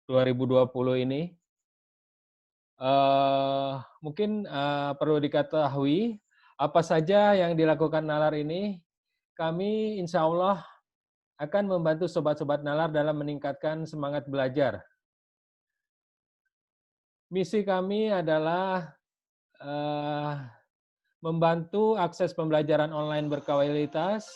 2020 ini. Mungkin, perlu diketahui apa saja yang dilakukan nalar ini, kami insya Allah akan membantu sobat-sobat nalar dalam meningkatkan semangat belajar. Misi kami adalah, eee, membantu akses pembelajaran online berkualitas.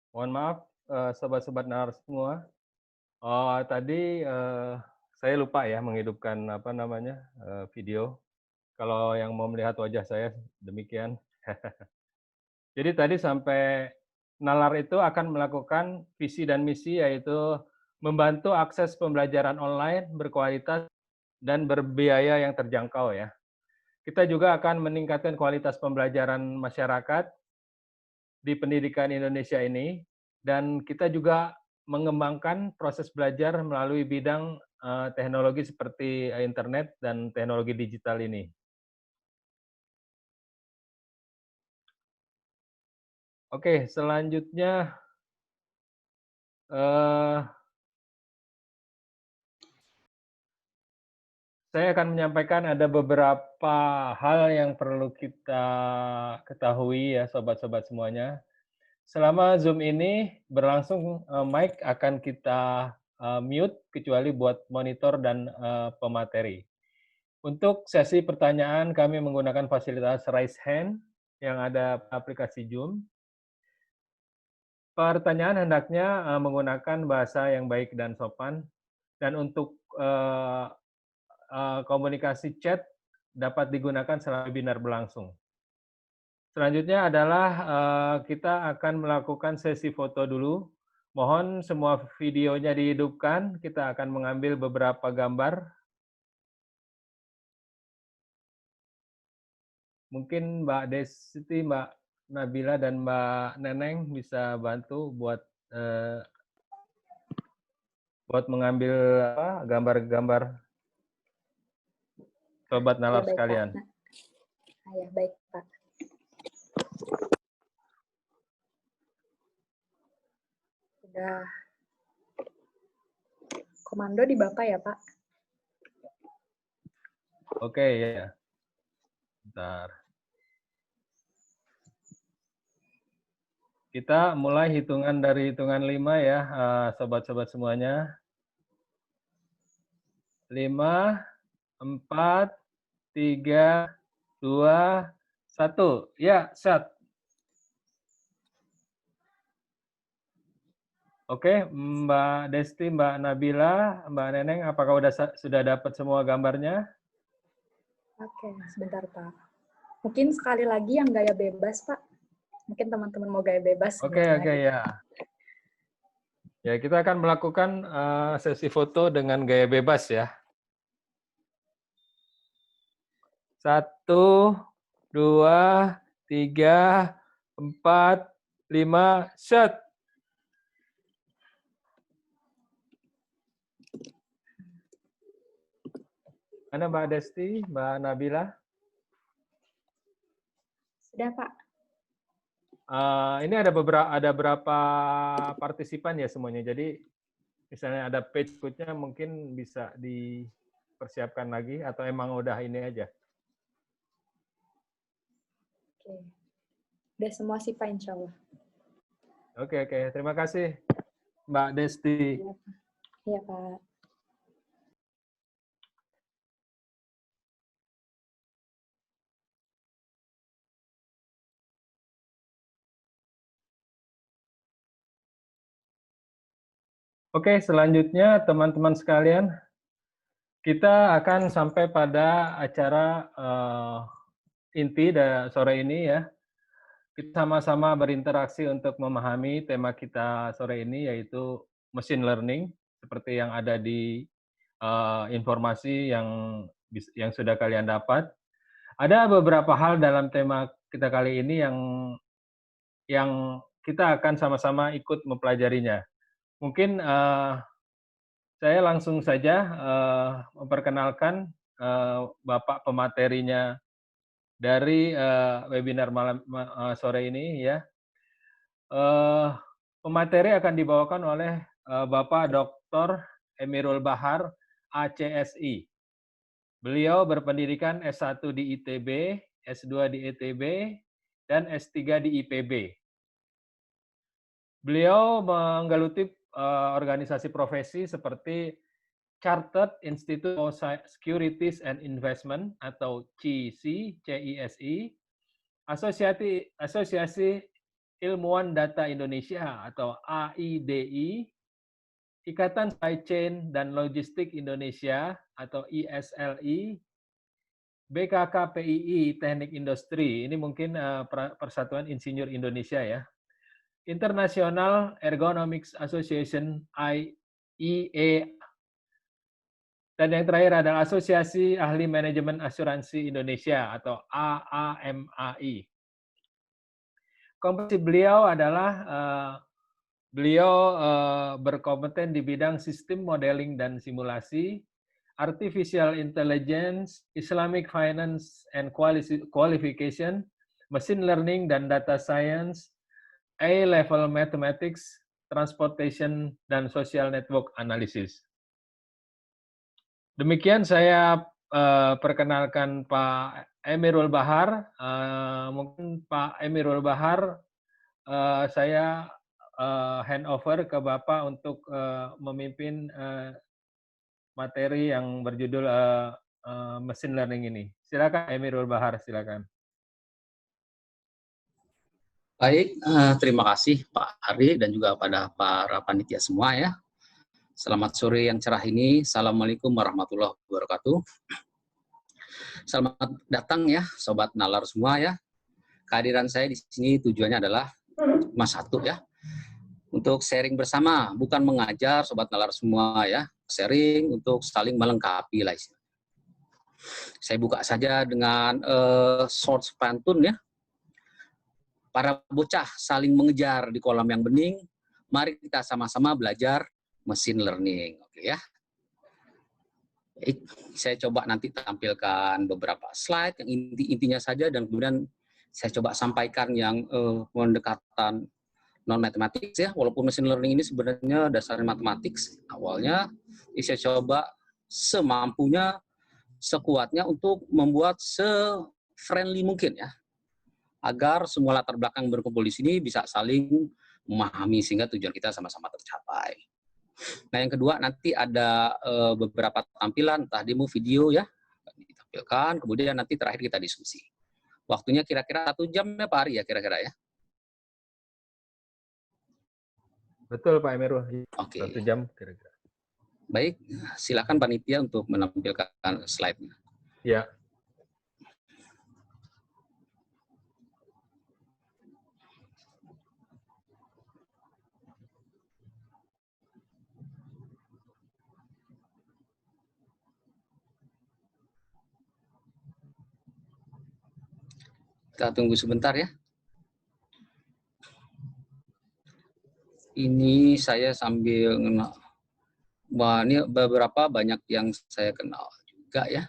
Mohon maaf, sobat-sobat nalar semua. Oh, tadi, saya lupa ya menghidupkan, apa namanya, video. Kalau yang mau melihat wajah saya demikian. Jadi tadi sampai nalar itu akan melakukan visi dan misi, yaitu membantu akses pembelajaran online berkualitas dan berbiaya yang terjangkau ya. Kita juga akan meningkatkan kualitas pembelajaran masyarakat di pendidikan Indonesia ini, dan kita juga mengembangkan proses belajar melalui bidang, teknologi seperti internet dan teknologi digital ini. Oke, selanjutnya, eee, saya akan menyampaikan ada beberapa hal yang perlu kita ketahui ya sobat-sobat semuanya. Selama Zoom ini berlangsung, mic akan kita, mute kecuali buat monitor dan, pemateri. Untuk sesi pertanyaan kami menggunakan fasilitas raise hand yang ada aplikasi Zoom. Pertanyaan hendaknya, menggunakan bahasa yang baik dan sopan, dan untuk, komunikasi chat dapat digunakan selama webinar berlangsung. Selanjutnya adalah, kita akan melakukan sesi foto dulu. Mohon semua videonya dihidupkan, kita akan mengambil beberapa gambar. Mungkin Mbak Desti, Mbak Nabila, dan Mbak Neneng bisa bantu buat, mengambil apa, gambar-gambar sobat Ya nalar baik Pak. sekalian. Ya baik Pak. Sudah komando di Bapak ya Pak? Oke, ya. Bentar. Kita mulai hitungan dari hitungan 5 ya, sobat-sobat semuanya. 5, 4, 3, 2, 1. Ya, set. Oke, Mbak Desti, Mbak Nabila, Mbak Neneng, apakah sudah dapat semua gambarnya? Oke, sebentar Pak. Mungkin sekali lagi yang gaya bebas Pak. Mungkin teman-teman mau gaya bebas. Oke, ya. Ya, kita akan melakukan sesi foto dengan gaya bebas ya. 1, 2, 3, 4, 5, set. Mana Mbak Desti, Mbak Nabila? Sudah Pak. Ini ada berapa partisipan ya semuanya. Jadi misalnya ada page code-nya mungkin bisa dipersiapkan lagi atau emang udah ini aja? Oke. Udah semua sih Pak insya Allah. Oke. Terima kasih Mbak Desti. Iya Pak. Oke, selanjutnya teman-teman sekalian, kita akan sampai pada acara inti sore ini ya. Kita sama-sama berinteraksi untuk memahami tema kita sore ini, yaitu machine learning, seperti yang ada di informasi yang sudah kalian dapat. Ada beberapa hal dalam tema kita kali ini yang kita akan sama-sama ikut mempelajarinya. Mungkin saya langsung saja memperkenalkan Bapak pematerinya dari webinar sore ini ya. Pemateri akan dibawakan oleh Bapak Dr. Emirul Bahar, ACSI. Beliau berpendidikan S1 di ITB, S2 di ITB, dan S3 di IPB. Beliau menggeluti organisasi profesi seperti Chartered Institute of Securities and Investment atau CISI, Asosiasi Ilmuwan Data Indonesia atau AIDI, Ikatan Supply Chain dan Logistik Indonesia atau ISLI, BKKPII Teknik Industri, ini mungkin Persatuan Insinyur Indonesia ya, International Ergonomics Association IEA, dan yang terakhir adalah Asosiasi Ahli Manajemen Asuransi Indonesia atau AAMAI. Kompetensi beliau adalah beliau berkompeten di bidang sistem modeling dan simulasi, artificial intelligence, Islamic finance and qualification, machine learning dan data science, A-level mathematics, transportation, dan social network analysis. Demikian saya perkenalkan Pak Emirul Bahar. Mungkin Pak Emirul Bahar, saya hand over ke Bapak untuk memimpin materi yang berjudul machine learning ini. Silakan Emirul Bahar, silakan. Baik, terima kasih Pak Ari dan juga pada para panitia semua ya. Selamat sore yang cerah ini. Assalamualaikum warahmatullahi wabarakatuh. Selamat datang ya Sobat Nalar semua ya. Kehadiran saya di sini tujuannya adalah cuma satu ya. Untuk sharing bersama, bukan mengajar Sobat Nalar semua ya. Sharing untuk saling melengkapi lah. Saya buka saja dengan short pantun ya. Para bocah saling mengejar di kolam yang bening. Mari kita sama-sama belajar machine learning. Oke ya. Baik, saya coba nanti tampilkan beberapa slide yang intinya saja dan kemudian saya coba sampaikan yang pendekatan non matematik ya. Walaupun machine learning ini sebenarnya dasarnya matematik awalnya, saya coba semampunya, sekuatnya untuk membuat se-friendly mungkin ya. Agar semua latar belakang berkumpul di sini bisa saling memahami sehingga tujuan kita sama-sama tercapai. Nah, yang kedua nanti ada beberapa tampilan, entah demo video ya, ditampilkan, kemudian nanti terakhir kita diskusi. Waktunya kira-kira 1 jam ya Pak Ari ya kira-kira ya? Betul Pak Emirul, Oke. 1 jam kira-kira. Baik, silakan panitia untuk menampilkan slide-nya. Ya. Kita tunggu sebentar ya. Ini saya sambil kenal. Wah, ini beberapa banyak yang saya kenal juga ya.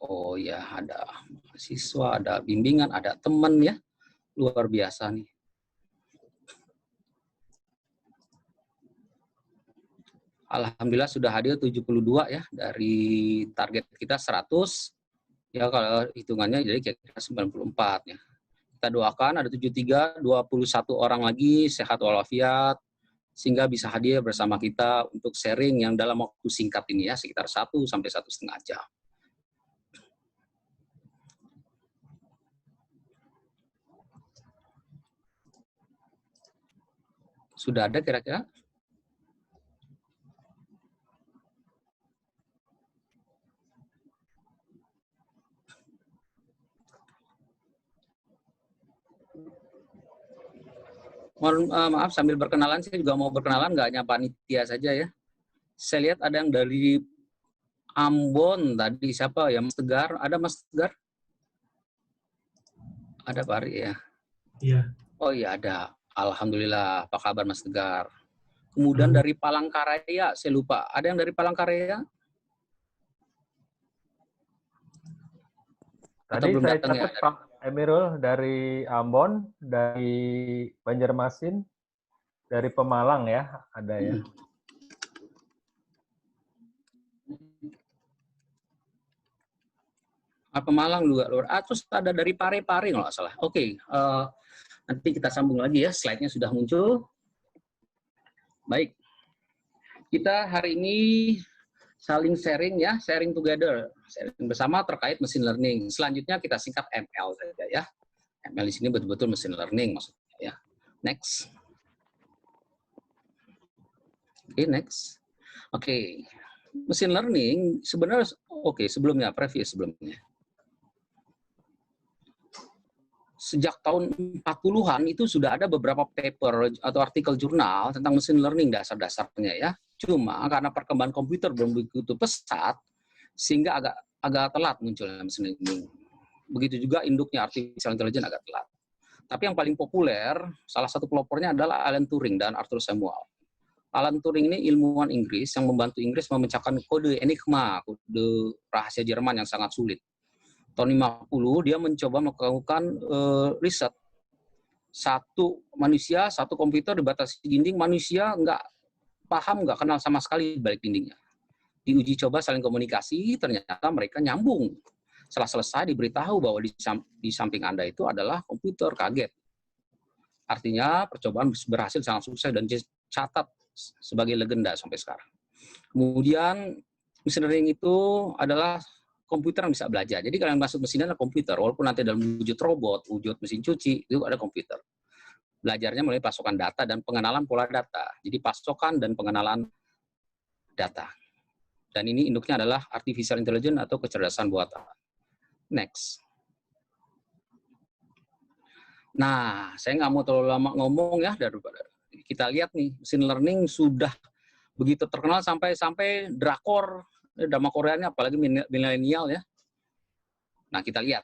Oh ya, ada mahasiswa, ada bimbingan, ada teman ya. Luar biasa nih. Alhamdulillah sudah hadir 72 ya dari target kita 100. Ya kalau hitungannya jadi kira-kira 94 ya. Kita doakan ada 73, 21 orang lagi sehat walafiat sehingga bisa hadir bersama kita untuk sharing yang dalam waktu singkat ini ya, sekitar 1 sampai 1,5 jam. Sudah ada kira-kira? Maaf, sambil berkenalan, saya juga mau berkenalan, nggak hanya panitia saja ya. Saya lihat ada yang dari Ambon tadi, siapa ya? Mas Tegar, ada Mas Tegar? Ada Pak Ari ya? Iya. Oh iya ada. Alhamdulillah, apa kabar Mas Tegar? Kemudian dari Palangkaraya, saya lupa. Ada yang dari Palangkaraya? Atau Tadi belum saya datang ya? catat Pak Emirul dari Ambon, dari Banjarmasin, dari Pemalang ya, ada ya. Pemalang juga luar. Terus ada dari Pare-Pare kalau nggak salah. Oke, nanti kita sambung lagi ya. Slide-nya sudah muncul. Baik, kita hari ini saling sharing ya, sharing together, sharing bersama terkait machine learning. Selanjutnya kita singkat ML saja ya. ML di sini betul-betul machine learning maksudnya ya. Next. Oke, next. Oke. Machine learning sebenarnya sebelumnya previous sebelumnya. Sejak tahun 40-an itu sudah ada beberapa paper atau artikel jurnal tentang machine learning dasar-dasarnya ya. Cuma karena perkembangan komputer belum begitu pesat sehingga agak telat munculnya machine learning. Begitu juga induknya artificial intelligence agak telat. Tapi yang paling populer, salah satu pelopornya adalah Alan Turing dan Arthur Samuel. Alan Turing ini ilmuwan Inggris yang membantu Inggris memecahkan kode Enigma, kode rahasia Jerman yang sangat sulit. Tahun 50 dia mencoba melakukan riset. Satu manusia, satu komputer dibatasi dinding, manusia nggak paham, nggak kenal sama sekali balik dindingnya. Diuji coba saling komunikasi, ternyata mereka nyambung. Setelah selesai diberitahu bahwa di samping Anda itu adalah komputer, kaget. Artinya percobaan berhasil sangat sukses dan dicatat sebagai legenda sampai sekarang. Kemudian machine learning itu adalah komputer yang bisa belajar. Jadi kalau yang masuk mesin adalah komputer, walaupun nanti dalam wujud robot, wujud mesin cuci, itu ada komputer. Belajarnya melalui pasokan data dan pengenalan pola data. Jadi pasokan dan pengenalan data. Dan ini induknya adalah artificial intelligence atau kecerdasan buatan. Next. Nah, saya nggak mau terlalu lama ngomong ya, daripada kita lihat nih, machine learning sudah begitu terkenal sampai drakor, drama Koreanya, apalagi milenial ya. Nah, kita lihat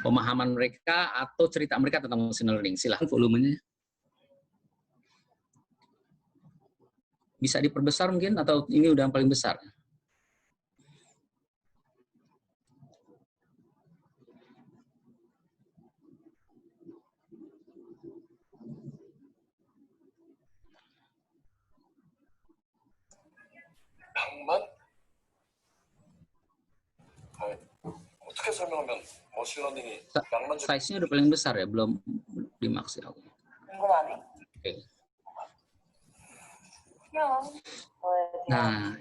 pemahaman mereka atau cerita mereka tentang machine learning. Silahkan volumenya. Bisa diperbesar mungkin, atau ini udah yang paling besar? 방만? 어떻게 설명하면 머신러닝이 낭만 Size-nya udah paling besar ya, belum dimaks ya. 궁금하네. Oke. 그냥 뭐에 대한 Nah,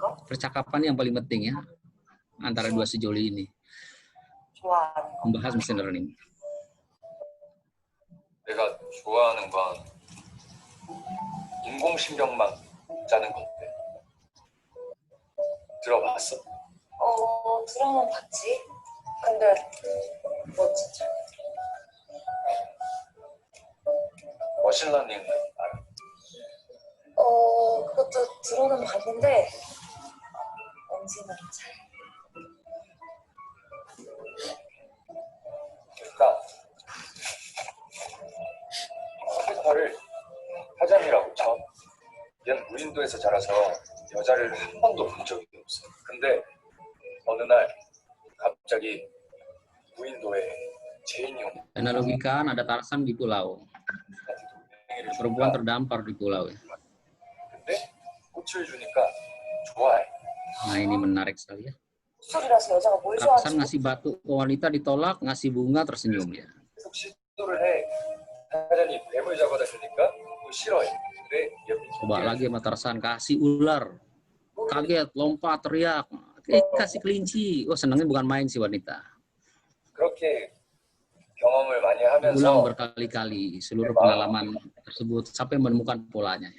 거 percakapan yang paling penting ya antara dua sejoli ini, 좋아하는 거. membahas machine learning. 내가 좋아하는 건 인공신경만 짜는 건데 들어봤어? 들어는 봤지. 근데 뭐 진짜 머신러닝 알아? 그것도 들어는 봤는데 뭔지는 잘. 그러니까 아프리카를 하잔이라고 쳐. 얘는 무인도에서 자라서 여자를 한 번도 본 적이 없어. 근데 어느 날 갑자기 무인도에 제인이 온 Analogikan ada Tarzan di pulau, perempuan terdampar di pulau. 근데 꽃을 주니까 좋아해. Nah, ini menarik sekali ya. 술이라서 여자가 뭘 Tarzan 좋아하는지 ngasih batu ke wanita, ditolak, ngasih bunga, tersenyum dia. 계속 시도를 해. 하잔이 뱀을 잡아다 주니까 또 싫어해. 근데 Coba lagi sama Tarzan, kasih ular, kaget, lompat, teriak, kasih kelinci. Oh, senangnya bukan main si wanita. 그렇게 경험 경험을 많이 ulang 하면서 berkali-kali seluruh pengalaman tersebut sampai menemukan polanya.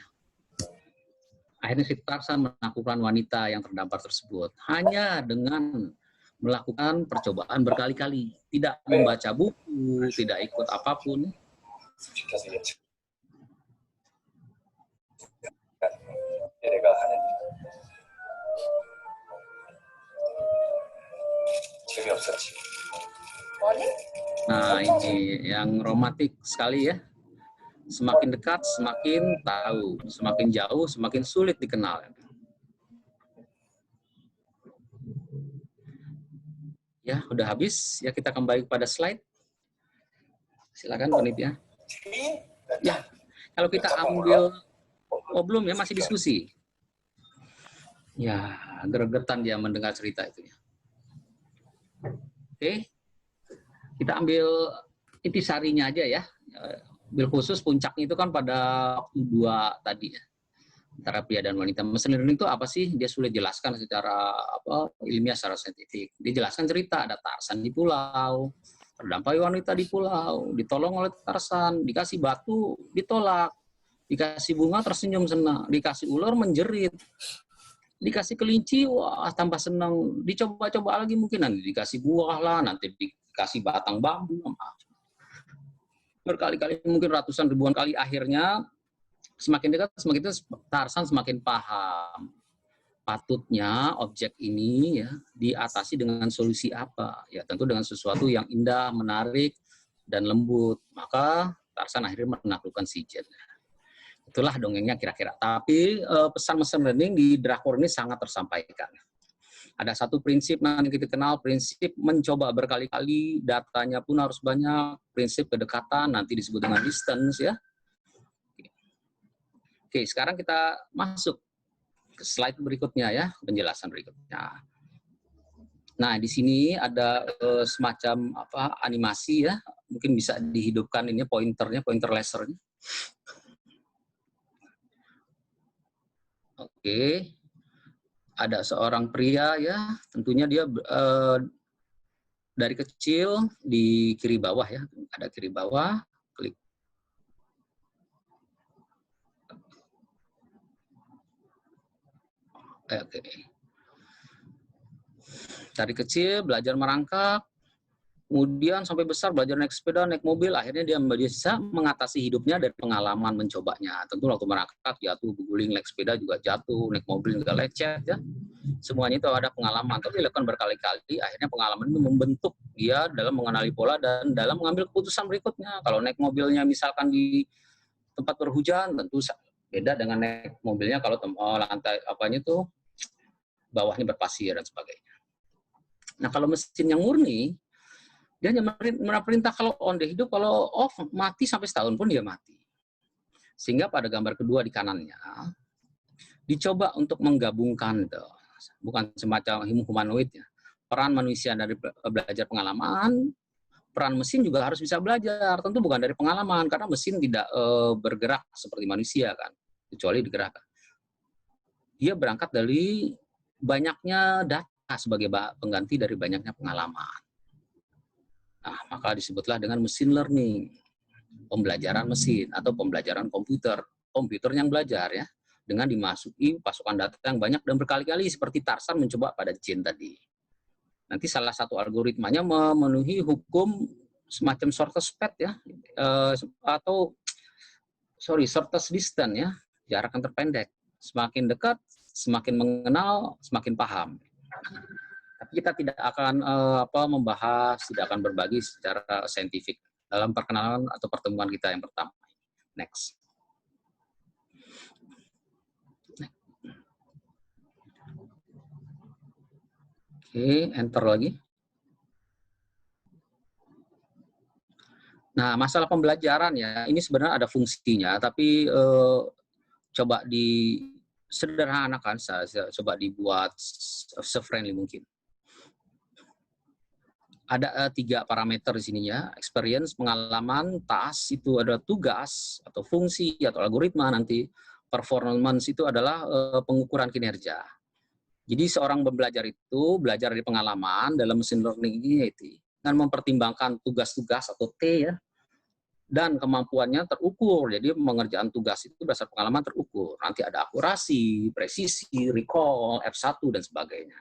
Akhirnya si Tarzan menaklukkan wanita yang terdampar tersebut hanya dengan melakukan percobaan berkali-kali, tidak membaca buku, tidak ikut apapun. 시켜서 예측. 내가 하는 재미없었지. 아니? Nah, ini yang romantis sekali ya. Semakin dekat, semakin tahu. Semakin jauh, semakin sulit dikenal. Ya, udah habis. Ya, kita kembali pada slide. Silakan, panitia. Ya, kalau kita ambil... Oh, belum ya, masih diskusi. Ya, gregetan dia mendengar cerita itu. Oke. Kita ambil intisarinya aja ya. Bil khusus puncaknya itu kan pada waktu 2 tadi ya. Antara pria dan wanita. Mesin learning itu apa sih? Dia sulit jelaskan secara ilmiah, secara saintifik. Dia jelaskan cerita, ada Tarzan di pulau, terdampar wanita di pulau, ditolong oleh Tarzan, dikasih batu, ditolak, dikasih bunga tersenyum senang, dikasih ular menjerit, dikasih kelinci, wah tambah senang, dicoba-coba lagi mungkin nanti dikasih buah lah, nanti dikasih batang bambu, berkali-kali mungkin ratusan ribuan kali. Akhirnya semakin dekat Tarzan semakin paham patutnya objek ini ya diatasi dengan solusi apa, ya tentu dengan sesuatu yang indah, menarik dan lembut. Maka Tarzan akhirnya menaklukkan si Jin. Itulah dongengnya kira-kira. Tapi pesan mesin learning di drakor ini sangat tersampaikan. Ada satu prinsip nanti kita kenal, prinsip mencoba berkali-kali, datanya pun harus banyak, prinsip kedekatan nanti disebut dengan distance ya. Oke, sekarang kita masuk ke slide berikutnya ya, penjelasan berikutnya. Nah, di sini ada semacam animasi ya, mungkin bisa dihidupkan ini pointernya, pointer lasernya. Oke. Ada seorang pria ya, tentunya dia dari kecil di kiri bawah ya, ada kiri bawah, klik. Oke. Dari kecil belajar merangkak, kemudian sampai besar belajar naik sepeda, naik mobil, akhirnya dia bisa mengatasi hidupnya dari pengalaman mencobanya. Tentu waktu merangkak jatuh, berguling, naik sepeda juga jatuh, naik mobil juga lecet ya. Semuanya itu ada pengalaman, tapi dilakukan berkali-kali, akhirnya pengalaman itu membentuk dia dalam mengenali pola dan dalam mengambil keputusan berikutnya. Kalau naik mobilnya misalkan di tempat berhujan, tentu beda dengan naik mobilnya kalau lantai apanya tuh bawahnya berpasir dan sebagainya. Nah, kalau mesin yang murni, dia hanya merintah kalau on dia hidup, kalau off mati sampai setahun pun dia mati. Sehingga pada gambar kedua di kanannya, dicoba untuk menggabungkan itu. Bukan semacam humanoid ya. Peran manusia dari belajar pengalaman, peran mesin juga harus bisa belajar. Tentu bukan dari pengalaman, karena mesin tidak bergerak seperti manusia kan, kecuali digerakkan. Dia berangkat dari banyaknya data sebagai pengganti dari banyaknya pengalaman. Nah, maka disebutlah dengan machine learning, pembelajaran mesin atau pembelajaran komputer. Komputer yang belajar ya, dengan dimasuki pasukan data yang banyak dan berkali-kali seperti Tarzan mencoba pada Jin tadi. Nanti salah satu algoritmanya memenuhi hukum semacam shortest path ya, shortest distance ya, jarak yang terpendek. Semakin dekat, semakin mengenal, semakin paham. Tapi kita tidak akan membahas, tidak akan berbagi secara saintifik dalam perkenalan atau pertemuan kita yang pertama. Next. Oke, enter lagi. Nah, masalah pembelajaran ya, ini sebenarnya ada fungsinya, tapi coba disederhanakan, coba dibuat se-friendly mungkin. Ada 3 parameter di sini ya, experience, pengalaman, task itu ada tugas atau fungsi atau algoritma, nanti performance itu adalah pengukuran kinerja. Jadi seorang pembelajar itu belajar dari pengalaman dalam machine learning ini. mempertimbangkan tugas-tugas atau T ya, dan kemampuannya terukur. Jadi pengerjaan tugas itu berdasar pengalaman terukur. Nanti ada akurasi, presisi, recall, F1 dan sebagainya.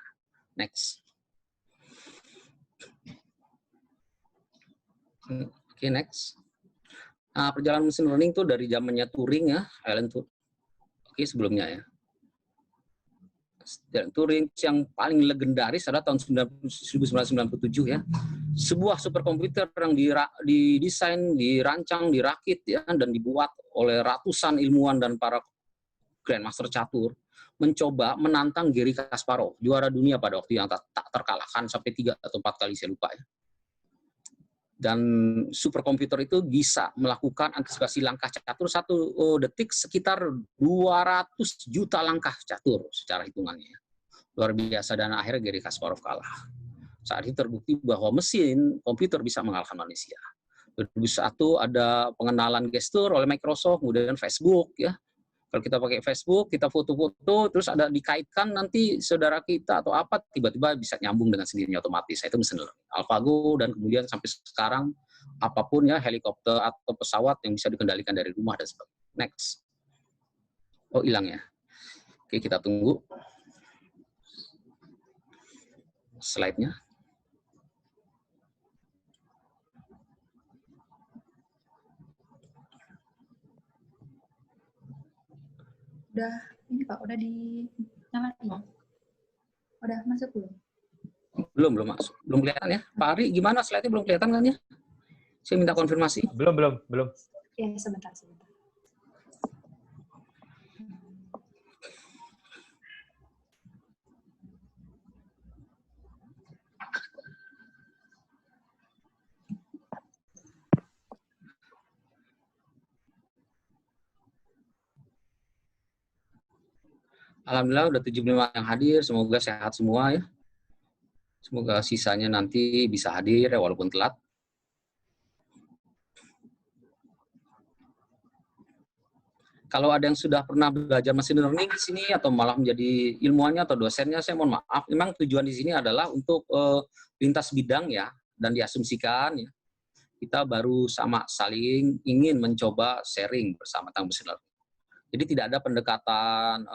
Next. Oke, next. Nah, perjalanan machine learning itu dari zamannya Turing ya, Alan Turing. Oke, sebelumnya ya. Dan Turing yang paling legendaris adalah tahun 1997 ya. Sebuah superkomputer yang didesain, dirancang, dirakit ya, dan dibuat oleh ratusan ilmuwan dan para grandmaster catur mencoba menantang Garry Kasparov, juara dunia pada waktu yang tak terkalahkan sampai 3 atau 4 kali, saya lupa ya. Dan superkomputer itu bisa melakukan antisipasi langkah catur 1 detik sekitar 200 juta langkah catur secara hitungannya. Luar biasa, dan akhirnya Garry Kasparov kalah. Saat itu terbukti bahwa mesin komputer bisa mengalahkan manusia. 2001 ada pengenalan gestur oleh Microsoft, kemudian Facebook ya. Kalau kita pakai Facebook, kita foto-foto, terus ada dikaitkan nanti saudara kita atau apa, tiba-tiba bisa nyambung dengan sendirinya otomatis. Itu mesin learning. AlphaGo, dan kemudian sampai sekarang apapun ya, helikopter atau pesawat yang bisa dikendalikan dari rumah dan sebagainya. Next. Oh, hilang ya. Oke, kita tunggu. Slide-nya. Udah ini Pak, udah dinyalain. Udah masuk belum? Belum masuk. Belum kelihatan ya. Pak Ari, gimana slide-nya belum kelihatan kan ya? Saya minta konfirmasi. Belum. Ya, sebentar. Alhamdulillah udah 75 yang hadir, semoga sehat semua ya. Semoga sisanya nanti bisa hadir ya, walaupun telat. Kalau ada yang sudah pernah belajar machine learning di sini atau malah menjadi ilmuwannya atau dosennya, saya mohon maaf. Memang tujuan di sini adalah untuk lintas bidang ya, dan diasumsikan ya, kita baru sama saling ingin mencoba sharing bersama tentang machine learning. Jadi tidak ada pendekatan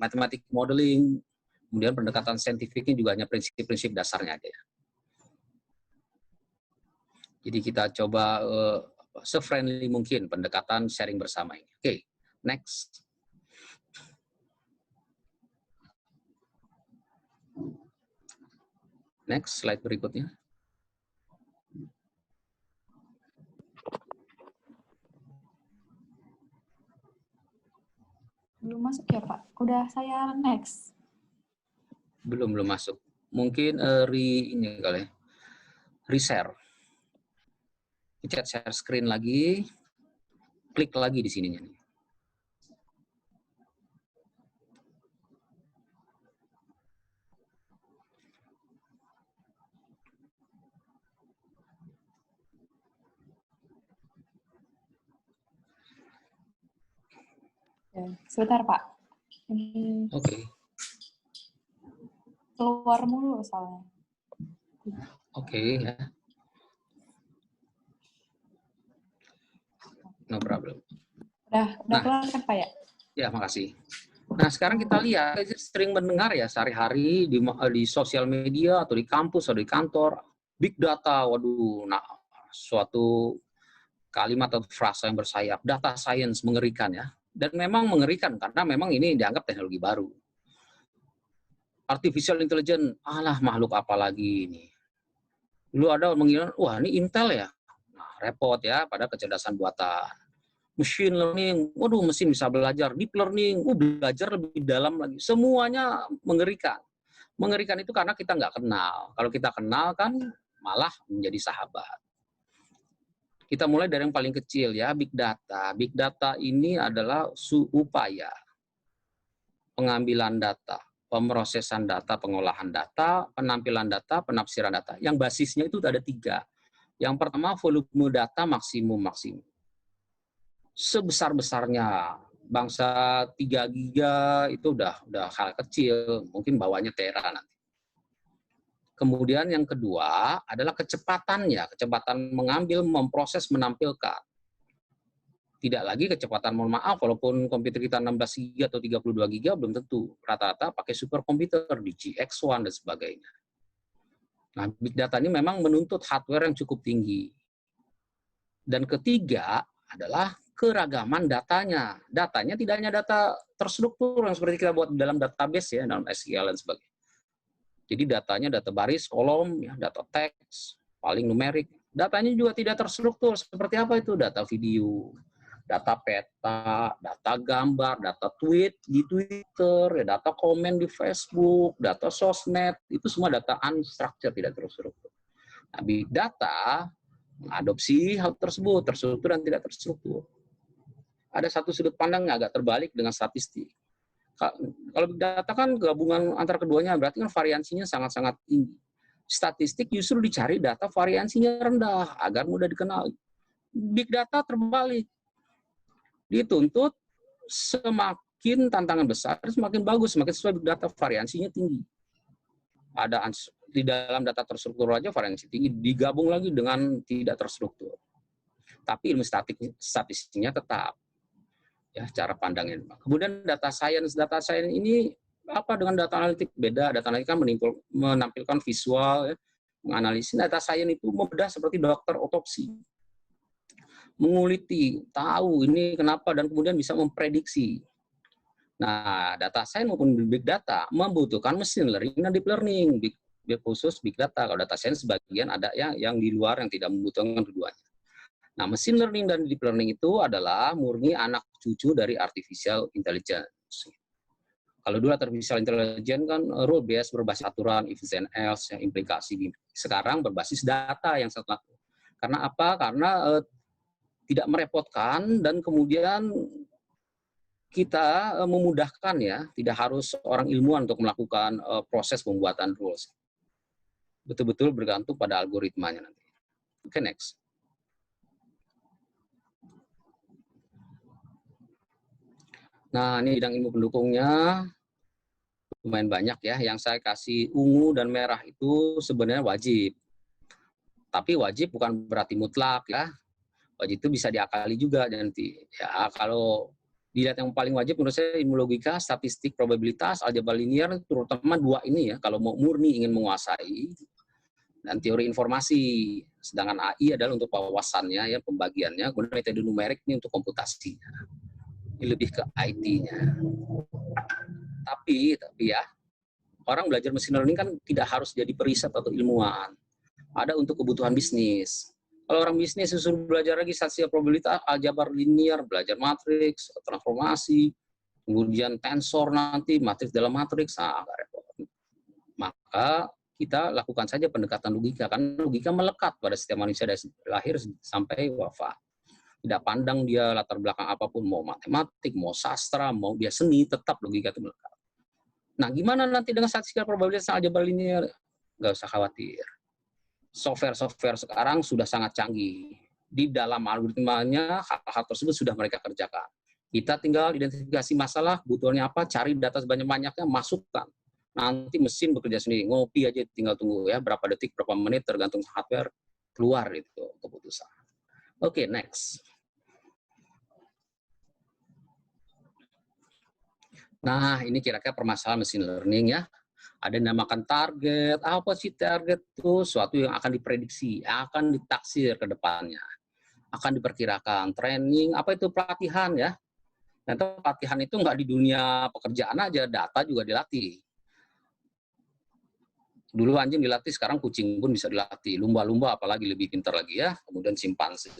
matematik modeling, kemudian pendekatan saintifiknya juga hanya prinsip-prinsip dasarnya aja ya. Jadi kita coba se-friendly mungkin pendekatan sharing bersama ini. Oke, next. Next, slide berikutnya. Belum masuk ya Pak? Udah saya next. Belum masuk. Mungkin ini kali ya. Reshare. Pencet share screen lagi. Klik lagi di sininya nih. Ya, sebentar Pak. Oke. Keluar mulu soalnya. Oke ya. No problem. Udah keluar kan Pak ya? Ya, makasih. Nah, sekarang kita lihat, sering mendengar ya sehari-hari di sosial media atau di kampus atau di kantor, big data, waduh, nah, suatu kalimat atau frasa yang bersayap, data science, mengerikan ya. Dan memang mengerikan karena memang ini dianggap teknologi baru. Artificial intelligence, alah makhluk apa lagi ini. Dulu ada mengira, wah ini Intel ya. Nah, repot ya pada kecerdasan buatan. Machine learning, waduh mesin bisa belajar. Deep learning, belajar lebih dalam lagi. Semuanya mengerikan. Mengerikan itu karena kita nggak kenal. Kalau kita kenal kan malah menjadi sahabat. Kita mulai dari yang paling kecil ya, big data. Big data ini adalah upaya pengambilan data, pemrosesan data, pengolahan data, penampilan data, penafsiran data. Yang basisnya itu ada 3. Yang pertama, volume data maksimum. Sebesar-besarnya, bangsa 3 giga itu udah hal kecil, mungkin bawahnya tera nanti. Kemudian yang kedua adalah kecepatannya, kecepatan mengambil, memproses, menampilkan. Tidak lagi kecepatan, mohon maaf, walaupun komputer kita 16 GB atau 32 GB belum tentu. Rata-rata pakai superkomputer di GX1 dan sebagainya. Nah, big data ini memang menuntut hardware yang cukup tinggi. Dan ketiga adalah keragaman datanya. Datanya tidak hanya data terstruktur yang seperti kita buat dalam database ya, dalam SQL dan sebagainya. Jadi datanya data baris, kolom, ya, data teks, paling numerik. Datanya juga tidak terstruktur. Seperti apa itu? Data video, data peta, data gambar, data tweet di Twitter, ya, data komen di Facebook, data sosmed. Itu semua data unstructured, tidak terstruktur. Nah, big data mengadopsi hal tersebut, terstruktur dan tidak terstruktur. Ada satu sudut pandang yang agak terbalik dengan statistik. Kalau big data kan gabungan antara keduanya, berarti kan variansinya sangat-sangat tinggi. Statistik justru dicari data variansinya rendah agar mudah dikenali. Big data terbalik. Dituntut semakin tantangan besar, semakin bagus, semakin sesuai big data variansinya tinggi. Ada di dalam data terstruktur aja variansi tinggi, digabung lagi dengan tidak terstruktur. Tapi ilmu statistiknya tetap. Ya, cara pandangnya. Kemudian data science ini apa dengan data analitik? Beda. Data analitik kan menampilkan visual, ya, menganalisis. Data science itu membedah seperti dokter otopsi, menguliti, tahu ini kenapa dan kemudian bisa memprediksi. Nah, data science maupun big data membutuhkan machine learning dan deep learning. Khusus big data. Kalau data science sebagian ada yang di luar yang tidak membutuhkan keduanya. Nah, machine learning dan deep learning itu adalah murni anak cucu dari artificial intelligence. Kalau dulu artificial intelligence kan rule based, berbasis aturan, if and else, yang implikasi. Sekarang berbasis data yang setelah. Karena apa? Karena tidak merepotkan dan kemudian kita memudahkan ya, tidak harus orang ilmuwan untuk melakukan proses pembuatan rules. Betul-betul bergantung pada algoritmanya nanti. Oke, next. Nah, ini bidang ilmu pendukungnya lumayan banyak ya. Yang saya kasih ungu dan merah itu sebenarnya wajib. Tapi wajib bukan berarti mutlak ya. Wajib itu bisa diakali juga nanti. Ya, kalau dilihat yang paling wajib menurut saya ilmu logika, statistik, probabilitas, aljabar linear, terutama dua ini ya. Kalau mau murni ingin menguasai, dan teori informasi. Sedangkan AI adalah untuk wawasannya, ya pembagiannya. Kemudian metode numerik ini untuk komputasinya. Ini lebih ke IT-nya. Tapi ya, orang belajar machine learning kan tidak harus jadi periset atau ilmuwan. Ada untuk kebutuhan bisnis. Kalau orang bisnis disuruh belajar lagi statistik probabilitas, aljabar linear, belajar matriks, transformasi, kemudian tensor nanti, matriks dalam matriks, agak repot. Maka kita lakukan saja pendekatan logika, karena logika melekat pada setiap manusia dari lahir sampai wafat. Tidak pandang dia latar belakang apapun, mau matematik, mau sastra, mau dia seni, tetap logika itu melekat. Nah, gimana nanti dengan statistik probabilitas aljabar linear? Nggak usah khawatir. Software sekarang sudah sangat canggih. Di dalam algoritmanya, hal-hal tersebut sudah mereka kerjakan. Kita tinggal identifikasi masalah, kebutuhannya apa, cari data sebanyak-banyaknya, masukkan. Nanti mesin bekerja sendiri, ngopi aja, tinggal tunggu ya, berapa detik, berapa menit, tergantung hardware, keluar itu keputusan. Oke, next. Nah, ini kira-kira permasalahan machine learning ya. Ada yang dinamakan target. Apa sih target itu? Suatu yang akan diprediksi, akan ditaksir ke depannya. Akan diperkirakan. Training, apa itu pelatihan ya. Dan pelatihan itu nggak di dunia pekerjaan aja, data juga dilatih. Dulu anjing dilatih, sekarang kucing pun bisa dilatih. Lumba-lumba apalagi lebih pintar lagi ya. Kemudian simpanse.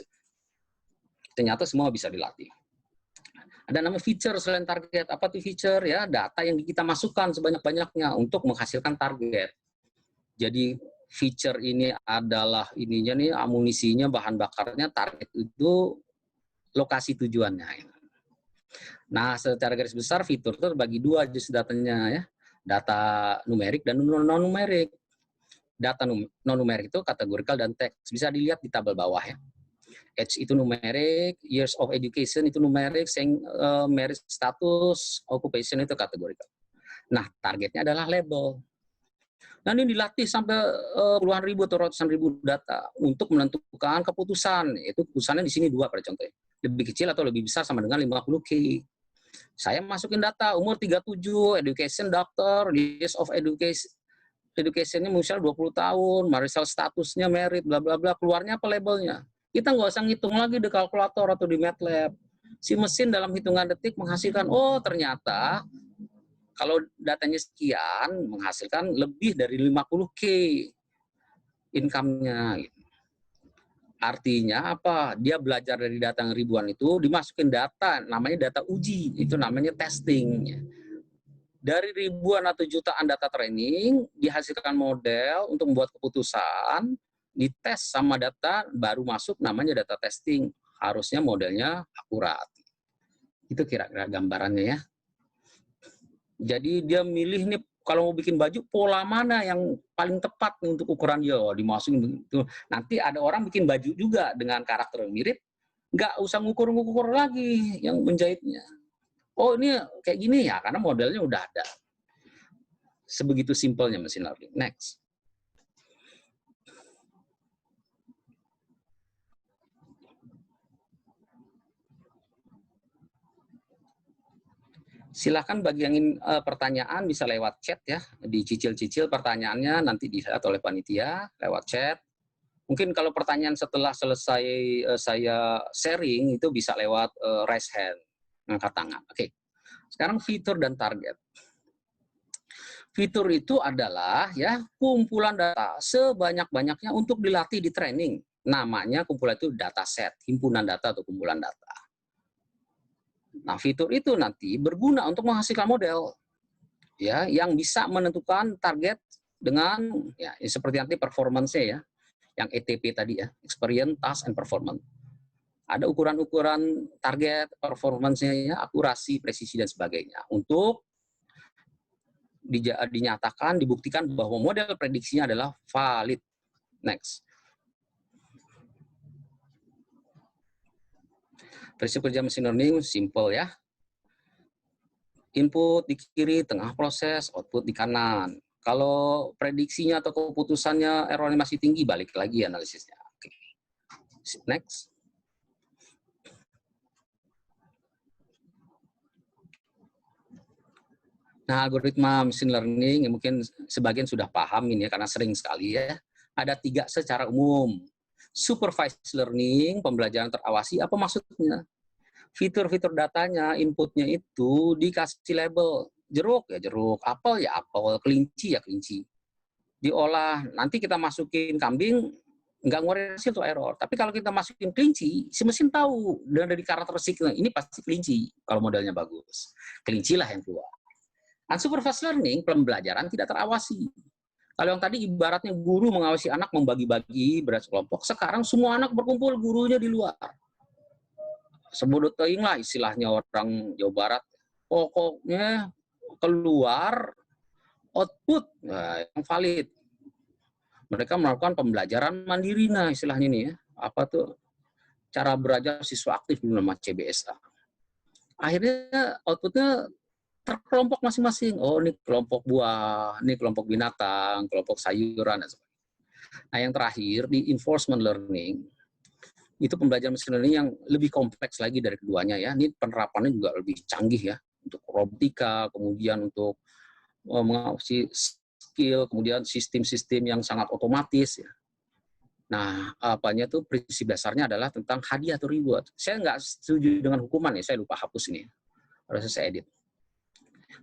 Ternyata semua bisa dilatih. Ada nama feature selain target. Apa tuh feature? Ya, data yang kita masukkan sebanyak-banyaknya untuk menghasilkan target. Jadi feature ini adalah ininya nih, amunisinya, bahan bakarnya, target itu lokasi tujuannya. Nah, secara garis besar fitur itu terbagi dua jenis datanya ya. Data numerik dan non-numerik. Data non-numerik itu kategorikal dan teks. Bisa dilihat di tabel bawah ya. Age itu numerik, years of education itu numerik, merit status, occupation itu kategorikal. Nah, targetnya adalah label. Nah, ini dilatih sampai puluhan ribu atau ratusan ribu data untuk menentukan keputusan. Itu keputusannya di sini dua pada contohnya. Lebih kecil atau lebih besar sama dengan 50K. Saya masukin data, umur 37, education doctor, years of education-nya misalnya 20 tahun, marital statusnya merit, bla bla bla, keluarnya apa labelnya. Kita nggak usah ngitung lagi di kalkulator atau di MATLAB. Si mesin dalam hitungan detik menghasilkan, oh ternyata kalau datanya sekian menghasilkan lebih dari 50K income-nya. Artinya apa? Dia belajar dari data yang ribuan itu, dimasukin data, namanya data uji, itu namanya testing. Dari ribuan atau jutaan data training, dihasilkan model untuk membuat keputusan, dites sama data, baru masuk namanya data testing. Harusnya modelnya akurat. Itu kira-kira gambarannya ya. Jadi dia milih nih, kalau mau bikin baju, pola mana yang paling tepat untuk ukuran dia, dimasukin. Nanti ada orang bikin baju juga dengan karakter yang mirip, nggak usah ngukur-ngukur lagi yang menjahitnya. Oh ini kayak gini ya, karena modelnya udah ada. Sebegitu simpelnya machine learning. Next. Silakan bagi yang ingin pertanyaan bisa lewat chat ya, dicicil-cicil pertanyaannya nanti dilihat oleh panitia lewat chat. Mungkin kalau pertanyaan setelah selesai saya sharing itu bisa lewat raise hand, angkat tangan. Oke. Sekarang fitur dan target. Fitur itu adalah ya kumpulan data sebanyak-banyaknya untuk dilatih di training. Namanya kumpulan itu dataset, himpunan data atau kumpulan data. Nah, fitur itu nanti berguna untuk menghasilkan model ya yang bisa menentukan target dengan ya seperti nanti performance-nya ya, yang ETP tadi ya, experience, task, and performance. Ada ukuran-ukuran target, performance-nya ya, akurasi, presisi dan sebagainya untuk dinyatakan, dibuktikan bahwa model prediksinya adalah valid. Next. Prinsip kerja machine learning simple ya. Input di kiri, tengah proses, output di kanan. Kalau prediksinya atau keputusannya errornya masih tinggi, balik lagi analisisnya. Oke. Next. Nah, algoritma machine learning mungkin sebagian sudah paham ini ya, karena sering sekali ya. Ada 3 secara umum. Supervised learning, pembelajaran terawasi, apa maksudnya? Fitur-fitur datanya, inputnya itu dikasih label. Jeruk ya jeruk, apel ya apel, kelinci ya kelinci. Diolah, nanti kita masukin kambing, nggak ngeluarin hasil tuh error. Tapi kalau kita masukin kelinci, si mesin tahu. Dan dari karakteristiknya, ini pasti kelinci kalau modelnya bagus. Kelinci lah yang keluar. Unsupervised learning, pembelajaran tidak terawasi. Kalau yang tadi ibaratnya guru mengawasi anak membagi-bagi berat kelompok, sekarang semua anak berkumpul, gurunya di luar. Sebut teing lah istilahnya orang Jawa Barat. Pokoknya keluar output yang valid. Mereka melakukan pembelajaran mandiri, nah istilahnya ini ya. Apa tuh? Cara belajar siswa aktif dulu nama CBSA. Akhirnya outputnya terkelompok masing-masing. Oh, ini kelompok buah, ini kelompok binatang, kelompok sayuran, dan sebagainya. Nah, yang terakhir di enforcement learning, itu pembelajaran machine learning yang lebih kompleks lagi dari keduanya ya. Ini penerapannya juga lebih canggih ya, untuk robotika, kemudian untuk mengawasi skill, kemudian sistem-sistem yang sangat otomatis ya. Nah, apanya tuh prinsip dasarnya adalah tentang hadiah atau reward. Saya nggak setuju dengan hukuman ya, saya lupa hapus ini. Harus saya edit.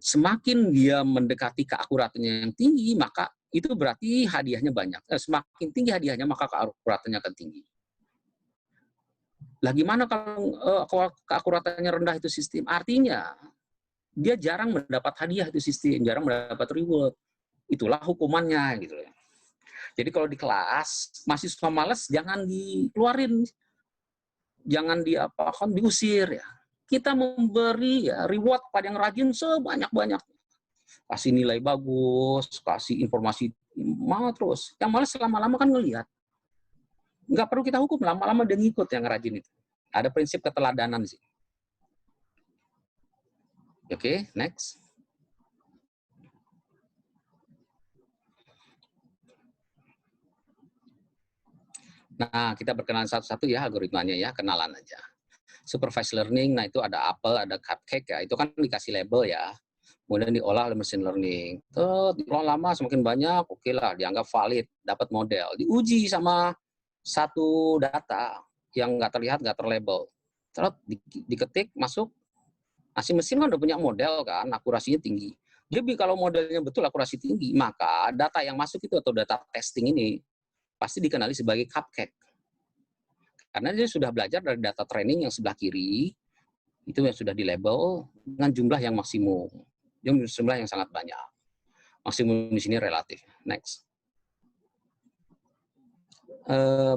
Semakin dia mendekati keakuratannya yang tinggi, maka itu berarti hadiahnya banyak. Semakin tinggi hadiahnya, maka keakuratannya akan tinggi. Lah gimana kalau keakuratannya rendah itu sistem? Artinya dia jarang mendapat hadiah itu sistem, jarang mendapat reward. Itulah hukumannya gitu ya. Jadi kalau di kelas mahasiswa malas jangan dikeluarin, jangan diusir ya. Kita memberi ya reward pada yang rajin sebanyak-banyak. Kasih nilai bagus, kasih informasi terus. Yang malas lama-lama kan ngelihat. Nggak perlu kita hukum, lama-lama dia ngikut yang rajin itu. Ada prinsip keteladanan sih. Oke, next. Nah, kita berkenalan satu-satu ya algoritmanya ya, kenalan aja. Supervised learning, nah itu ada apel, ada cupcake ya, itu kan dikasih label ya. Kemudian diolah oleh machine learning. Diolah lama semakin banyak, oke lah, dianggap valid, dapat model. Diuji sama satu data yang nggak terlihat, nggak terlabel. Terus diketik, masuk, si mesin kan udah punya model kan, akurasinya tinggi. Jadi kalau modelnya betul akurasi tinggi, maka data yang masuk itu atau data testing ini pasti dikenali sebagai cupcake. Karena dia sudah belajar dari data training yang sebelah kiri, itu yang sudah dilabel dengan jumlah yang maksimum. Jumlah yang sangat banyak. Maksimum di sini relatif. Next.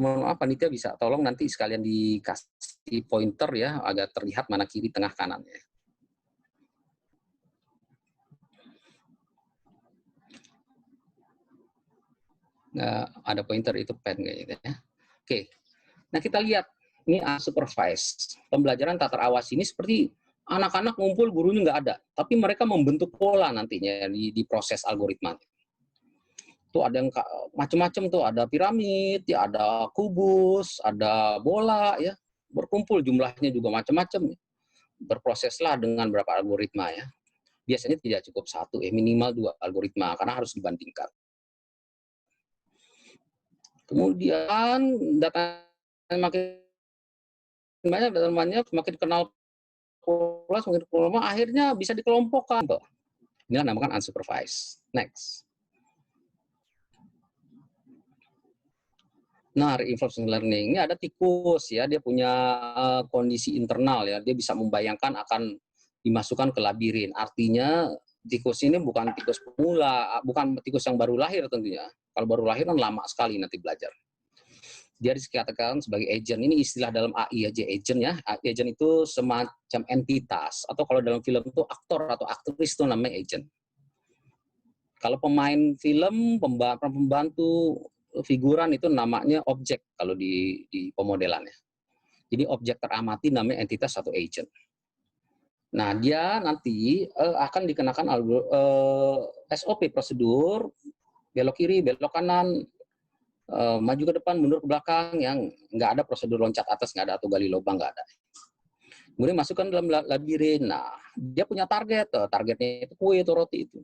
Mohon maaf, panitia bisa tolong nanti sekalian dikasih pointer ya, agar terlihat mana kiri, tengah, kanan ya. Nggak ada pointer, itu pen kayaknya ya. Oke. Nah, kita lihat ini unsupervised. Pembelajaran tak terawasi ini seperti anak-anak ngumpul, gurunya nggak ada, tapi mereka membentuk pola nantinya di proses algoritma. Tuh ada yang macam-macam tuh, ada piramid, ya ada kubus, ada bola ya, berkumpul jumlahnya juga macam-macam. Berproseslah dengan berapa algoritma ya. Biasanya tidak cukup satu, minimal 2 algoritma karena harus dibandingkan. Kemudian data makin banyak, semakin kenal pola, semakin lama akhirnya bisa dikelompokkan. Ini namakan unsupervised. Next. Nah, reinforcement learning ini ada tikus ya, dia punya kondisi internal ya, dia bisa membayangkan akan dimasukkan ke labirin. Artinya tikus ini bukan tikus pemula, bukan tikus yang baru lahir tentunya. Kalau baru lahir kan lama sekali nanti belajar. Dia dikatakan sebagai agent. Ini istilah dalam AI aja, agent ya. Agent itu semacam entitas, atau kalau dalam film itu aktor atau aktris itu namanya agent. Kalau pemain film, pembantu, figuran itu namanya objek kalau di pemodelannya. Jadi objek teramati namanya entitas atau agent. Nah, dia nanti akan dikenakan SOP, prosedur, belok kiri, belok kanan, maju ke depan, mundur ke belakang, yang nggak ada prosedur loncat atas, nggak ada, atau gali lubang, nggak ada. Kemudian masukkan dalam labirin. Nah, dia punya target, targetnya itu kue atau roti itu.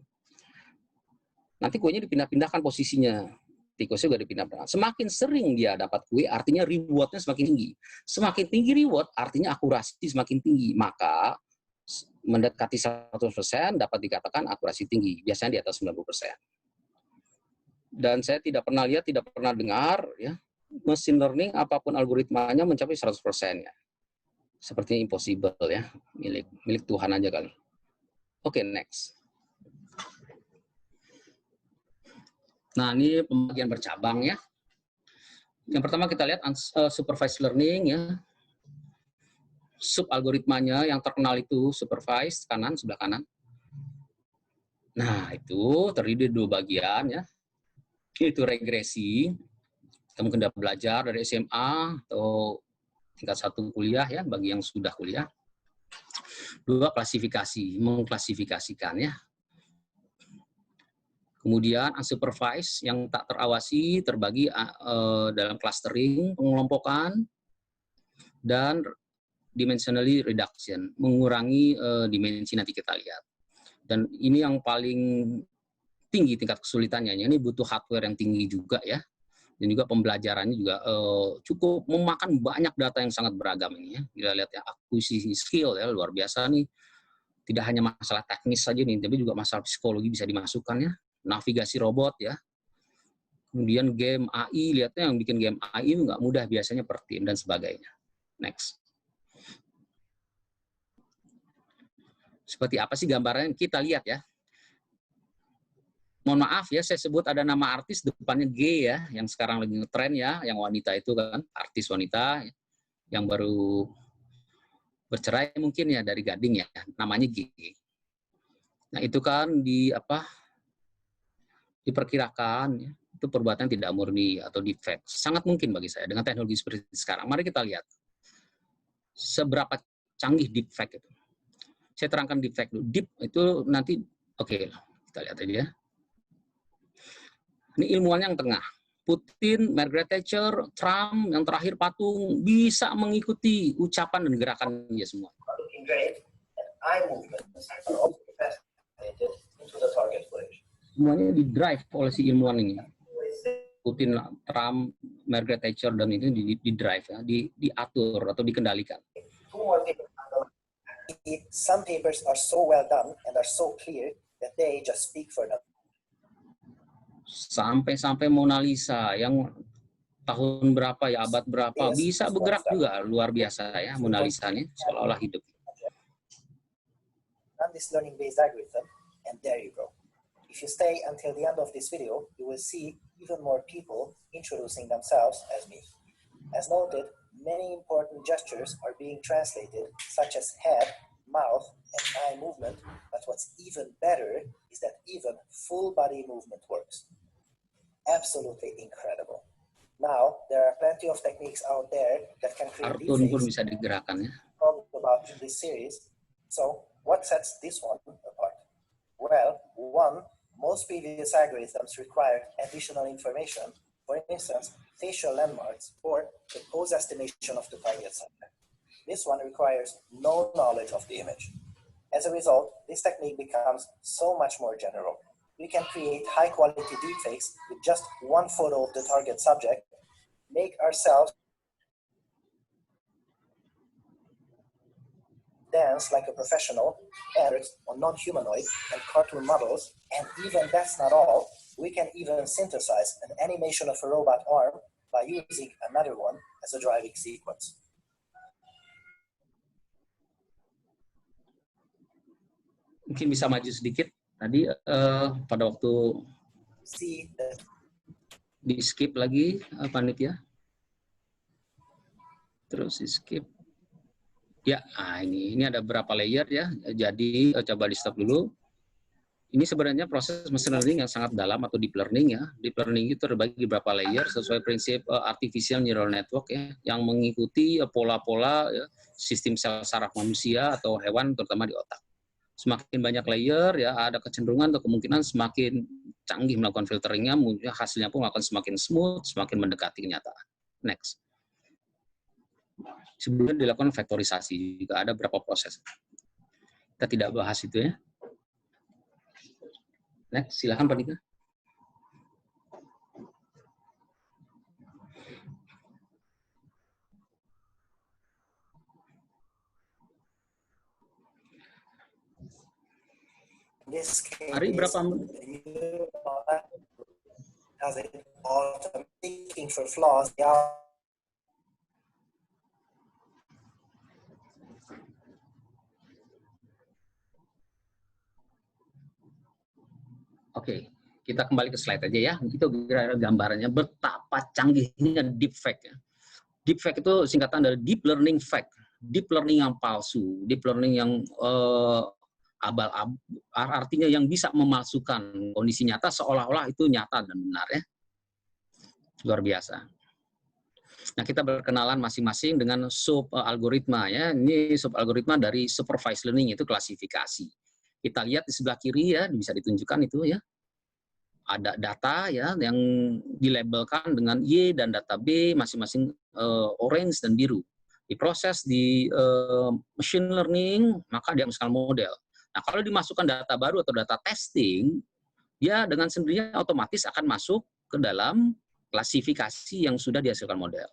Nanti kuenya dipindah-pindahkan posisinya. Tikusnya juga dipindah-pindahkan. Semakin sering dia dapat kue, artinya reward-nya semakin tinggi. Semakin tinggi reward, artinya akurasi semakin tinggi. Maka mendekati 100% dapat dikatakan akurasi tinggi. Biasanya di atas 90%. Dan saya tidak pernah lihat, tidak pernah dengar ya, machine learning apapun algoritmanya mencapai 100% ya. Sepertinya impossible ya, milik Tuhan aja kali. Oke, next. Nah, ini pembagian bercabang ya. Yang pertama kita lihat supervised learning ya. Sub algoritmanya yang terkenal itu supervised, kanan, sebelah kanan. Nah, itu terdiri dari 2 bagian ya. Itu regresi, kita mungkin sudah belajar dari SMA atau tingkat 1 kuliah ya, bagi yang sudah kuliah. 2, klasifikasi, mengklasifikasikan ya. Kemudian unsupervised, yang tak terawasi, terbagi dalam clustering, pengelompokan, dan dimensionally reduction, mengurangi dimensi, nanti kita lihat. Dan ini yang paling tinggi tingkat kesulitannya. Ini butuh hardware yang tinggi juga ya. Dan juga pembelajarannya juga cukup memakan banyak data yang sangat beragam ini ya. Kita lihat ya, akuisisi skill ya, luar biasa nih. Tidak hanya masalah teknis saja nih, tapi juga masalah psikologi bisa dimasukkan ya. Navigasi robot ya. Kemudian game AI, lihatnya yang bikin game AI nggak mudah biasanya per tim dan sebagainya. Next. Seperti apa sih gambarannya? Kita lihat ya. Mohon maaf ya, saya sebut ada nama artis depannya G ya, yang sekarang lagi ngetren ya, yang wanita itu kan, artis wanita yang baru bercerai mungkin ya dari Gading ya, namanya G. Nah itu kan diperkirakan ya, itu perbuatan tidak murni atau deepfake. Sangat mungkin bagi saya dengan teknologi seperti sekarang. Mari kita lihat seberapa canggih deepfake itu. Saya terangkan deepfake dulu. Deep itu nanti, oke, kita lihat aja ya. Ini ilmuwan yang tengah, Putin, Margaret Thatcher, Trump, yang terakhir patung, bisa mengikuti ucapan dan gerakannya semua. looking great, and eye movements are also fascinated into the target footage. Semuanya di-drive oleh si ilmuwan ini. Putin, Trump, Margaret Thatcher, dan itu di-drive, ya, diatur atau dikendalikan. Two more things. Some papers are so well done and are so clear that they just speak for them. Sampai Mona Lisa yang tahun berapa ya, abad berapa, bisa bergerak juga, luar biasa ya Mona Lisa-nya, seolah-olah hidup. Run this learning-based algorithm, and there you go. If you stay until the end of this video, you will see even more people introducing themselves as me. As noted, many important gestures are being translated, such as head, mouth, and eye movement, but what's even better is that even full body movement works. Absolutely incredible. Now, there are plenty of techniques out there that can create Kartun pun deepfakes bisa digerakkan ya. about in this series. So, what sets this one apart? Well, one, most previous algorithms required additional information, for instance, facial landmarks or the pose estimation of the target subject. This one requires no knowledge of the image. As a result, this technique becomes so much more general. We can create high-quality deepfakes with just one photo of the target subject, make ourselves dance like a professional, and on non-humanoid and cartoon models, and even that's not all, we can even synthesize an animation of a robot arm by using another one as a driving sequence. Mungkin bisa maju sedikit. Tadi pada waktu See that di skip lagi panitia. Terus di skip. Ya, ini ada berapa layer ya. Jadi coba di stop dulu. Ini sebenarnya proses machine learning yang sangat dalam atau deep learning ya. Deep learning itu terbagi beberapa layer sesuai prinsip artificial neural network ya, yang mengikuti pola-pola ya, sistem sel saraf manusia atau hewan terutama di otak. Semakin banyak layer ya, ada kecenderungan atau kemungkinan semakin canggih melakukan filteringnya, hasilnya pun akan semakin smooth, semakin mendekati kenyataan. Next. Sebelumnya dilakukan vektorisasi, juga ada beberapa proses. Kita tidak bahas itu ya. Next, silakan Pak Dika. this case, Hari berapa? does it automatically looking for flaws? Yeah. Oke, kita kembali ke slide aja ya. Itu kira-kira gambarannya betapa canggihnya deepfake ya. Deepfake itu singkatan dari deep learning fake, deep learning yang palsu, deep learning yang artinya yang bisa memalsukan kondisi nyata seolah-olah itu nyata dan benar ya. Luar biasa. Nah, kita berkenalan masing-masing dengan sub algoritma ya. Ini sub algoritma dari supervised learning, itu klasifikasi. Kita lihat di sebelah kiri ya, bisa ditunjukkan itu ya. Ada data ya yang dilabelkan dengan Y dan data B, masing-masing orange dan biru. Diproses di machine learning, maka dia menghasilkan model. Nah, kalau dimasukkan data baru atau data testing, ya dengan sendirinya otomatis akan masuk ke dalam klasifikasi yang sudah dihasilkan model.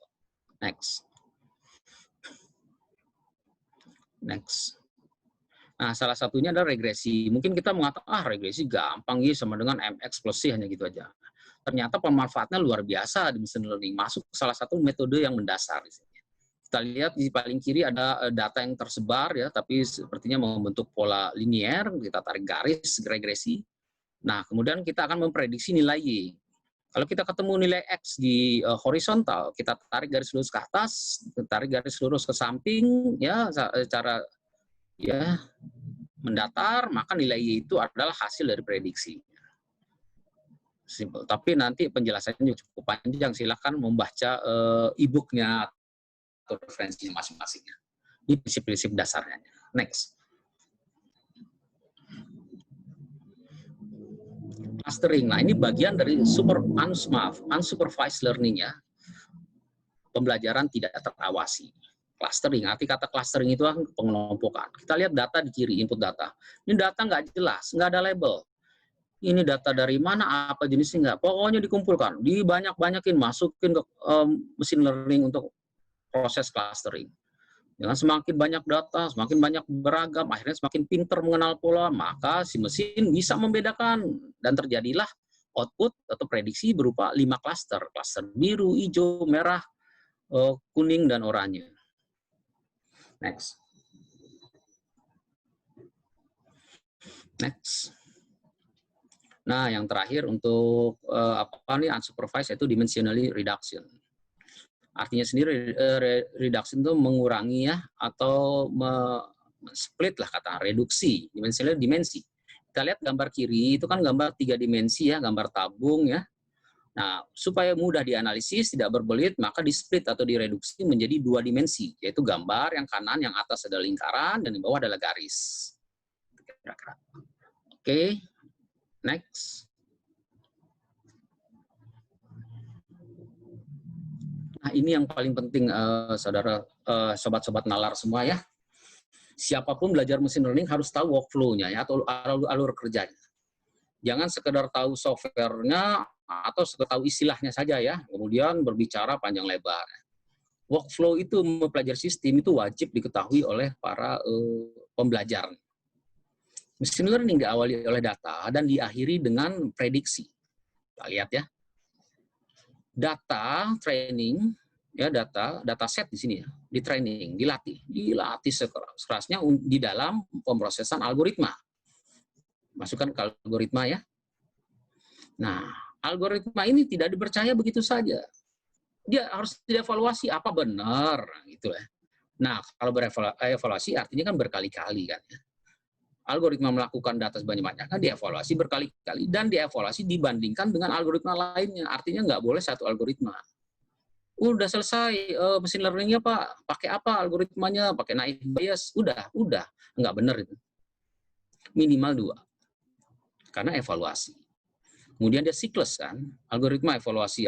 Next. Next. Nah, salah satunya adalah regresi. Mungkin kita mengatakan, regresi gampang ya, sama dengan MX plus C, hanya gitu aja. Ternyata pemanfaatnya luar biasa di machine learning. Masuk salah satu metode yang mendasar. Kita lihat di paling kiri ada data yang tersebar, ya, tapi sepertinya membentuk pola linier. Kita tarik garis regresi. Nah, kemudian kita akan memprediksi nilai Y. Kalau kita ketemu nilai X di horizontal, kita tarik garis lurus ke atas, tarik garis lurus ke samping, ya, secara ya mendatar, maka nilai Y itu adalah hasil dari prediksi. Simple. Tapi nanti penjelasannya cukup panjang, silakan membaca e-booknya atau referensinya masing-masingnya. Ini prinsip-prinsip dasarnya. Next. clustering. Nah, ini bagian dari unsupervised learning ya. Pembelajaran tidak terawasi. Clustering, arti kata clustering itu kan pengelompokan. Kita lihat data di kiri, input data. Ini data nggak jelas, nggak ada label. Ini data dari mana, apa jenisnya nggak. Pokoknya dikumpulkan, dibanyak-banyakin, masukin ke mesin learning untuk proses clustering. Dengan semakin banyak data, semakin banyak beragam, akhirnya semakin pintar mengenal pola, maka si mesin bisa membedakan. Dan terjadilah output atau prediksi berupa 5 cluster. Cluster biru, hijau, merah, kuning, dan oranye. Next. Next. Nah, yang terakhir untuk apa nih unsupervised, yaitu dimensionally reduction. Artinya sendiri reduction itu mengurangi ya, atau split lah kata, reduksi, dimensi. Kita lihat gambar kiri, itu kan gambar 3 dimensi ya, gambar tabung ya. Nah, supaya mudah dianalisis, tidak berbelit, maka di split atau direduksi menjadi 2 dimensi, yaitu gambar yang kanan, yang atas ada lingkaran, dan di bawah adalah garis. Kira-kira. Oke, next. Nah, ini yang paling penting, saudara, sobat-sobat nalar semua ya. Siapapun belajar mesin learning harus tahu workflow-nya ya, atau alur kerjanya. Jangan sekedar tahu software-nya atau sekedar tahu istilahnya saja ya, kemudian berbicara panjang lebar. Workflow itu mempelajari sistem itu wajib diketahui oleh para pembelajar. Mesin learning diawali oleh data dan diakhiri dengan prediksi. Kita lihat ya. Data training ya, data set di sini ya, di training, dilatih sekerasnya di dalam pemrosesan algoritma. Masukkan ke algoritma ya. Nah, algoritma ini tidak dipercaya begitu saja. Dia harus dievaluasi apa benar gitu ya. Nah, kalau berevaluasi artinya kan berkali-kali kan ya. Algoritma melakukan data sebanyak-banyaknya kan dievaluasi berkali-kali, dan dievaluasi dibandingkan dengan algoritma lainnya. Artinya nggak boleh satu algoritma. Udah selesai mesin learning-nya Pak, pakai apa algoritmanya? Pakai naive bias? Udah, nggak benar itu. Minimal 2. Karena evaluasi. Kemudian dia siklus kan, algoritma evaluasi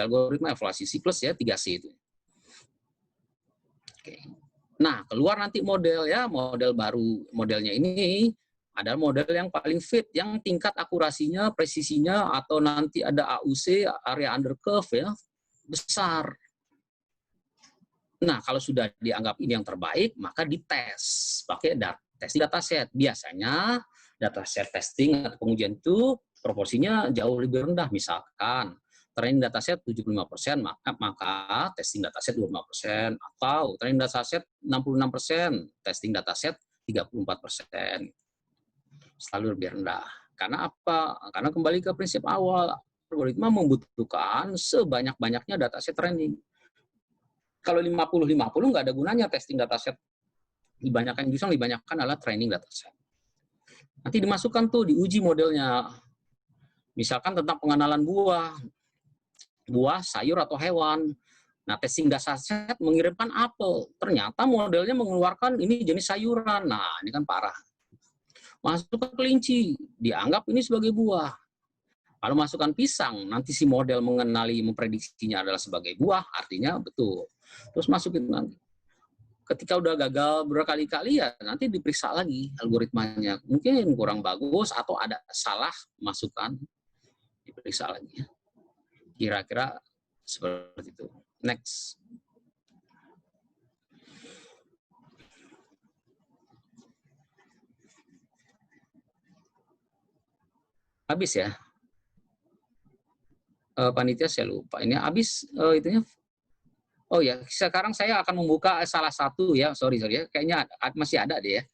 siklus ya, 3C itu. Oke. Nah, keluar nanti model ya, model baru. Modelnya ini ada model yang paling fit, yang tingkat akurasinya, presisinya, atau nanti ada AUC, area under curve ya, besar. Nah, kalau sudah dianggap ini yang terbaik, maka dites pakai testing dataset. Biasanya dataset testing atau pengujian itu proporsinya jauh lebih rendah. Misalkan training dataset 75%, maka testing dataset 25%, atau training dataset 66%, testing dataset 34%. Selalu lebih rendah. Karena apa? Karena kembali ke prinsip awal, algoritma membutuhkan sebanyak-banyaknya dataset training. Kalau 50-50 nggak ada gunanya testing dataset. Dibanyakan justru dibanyakan adalah training dataset. Nanti dimasukkan tuh, diuji modelnya. Misalkan tentang pengenalan buah, sayur atau hewan. Nah, testing dataset mengirimkan apel. Ternyata modelnya mengeluarkan ini jenis sayuran. Nah, ini kan parah. Masukkan kelinci, dianggap ini sebagai buah. Kalau masukkan pisang, nanti si model mengenali, memprediksinya adalah sebagai buah, artinya betul. Terus masukin nanti. Ketika udah gagal berkali-kali ya nanti diperiksa lagi algoritmanya. Mungkin kurang bagus atau ada salah masukan, diperiksa lagi. Kira-kira seperti itu. Next. Habis ya. Panitia saya lupa. Ini habis itunya. Oh ya, sekarang saya akan membuka salah satu ya, sorry ya, kayaknya masih ada deh ya,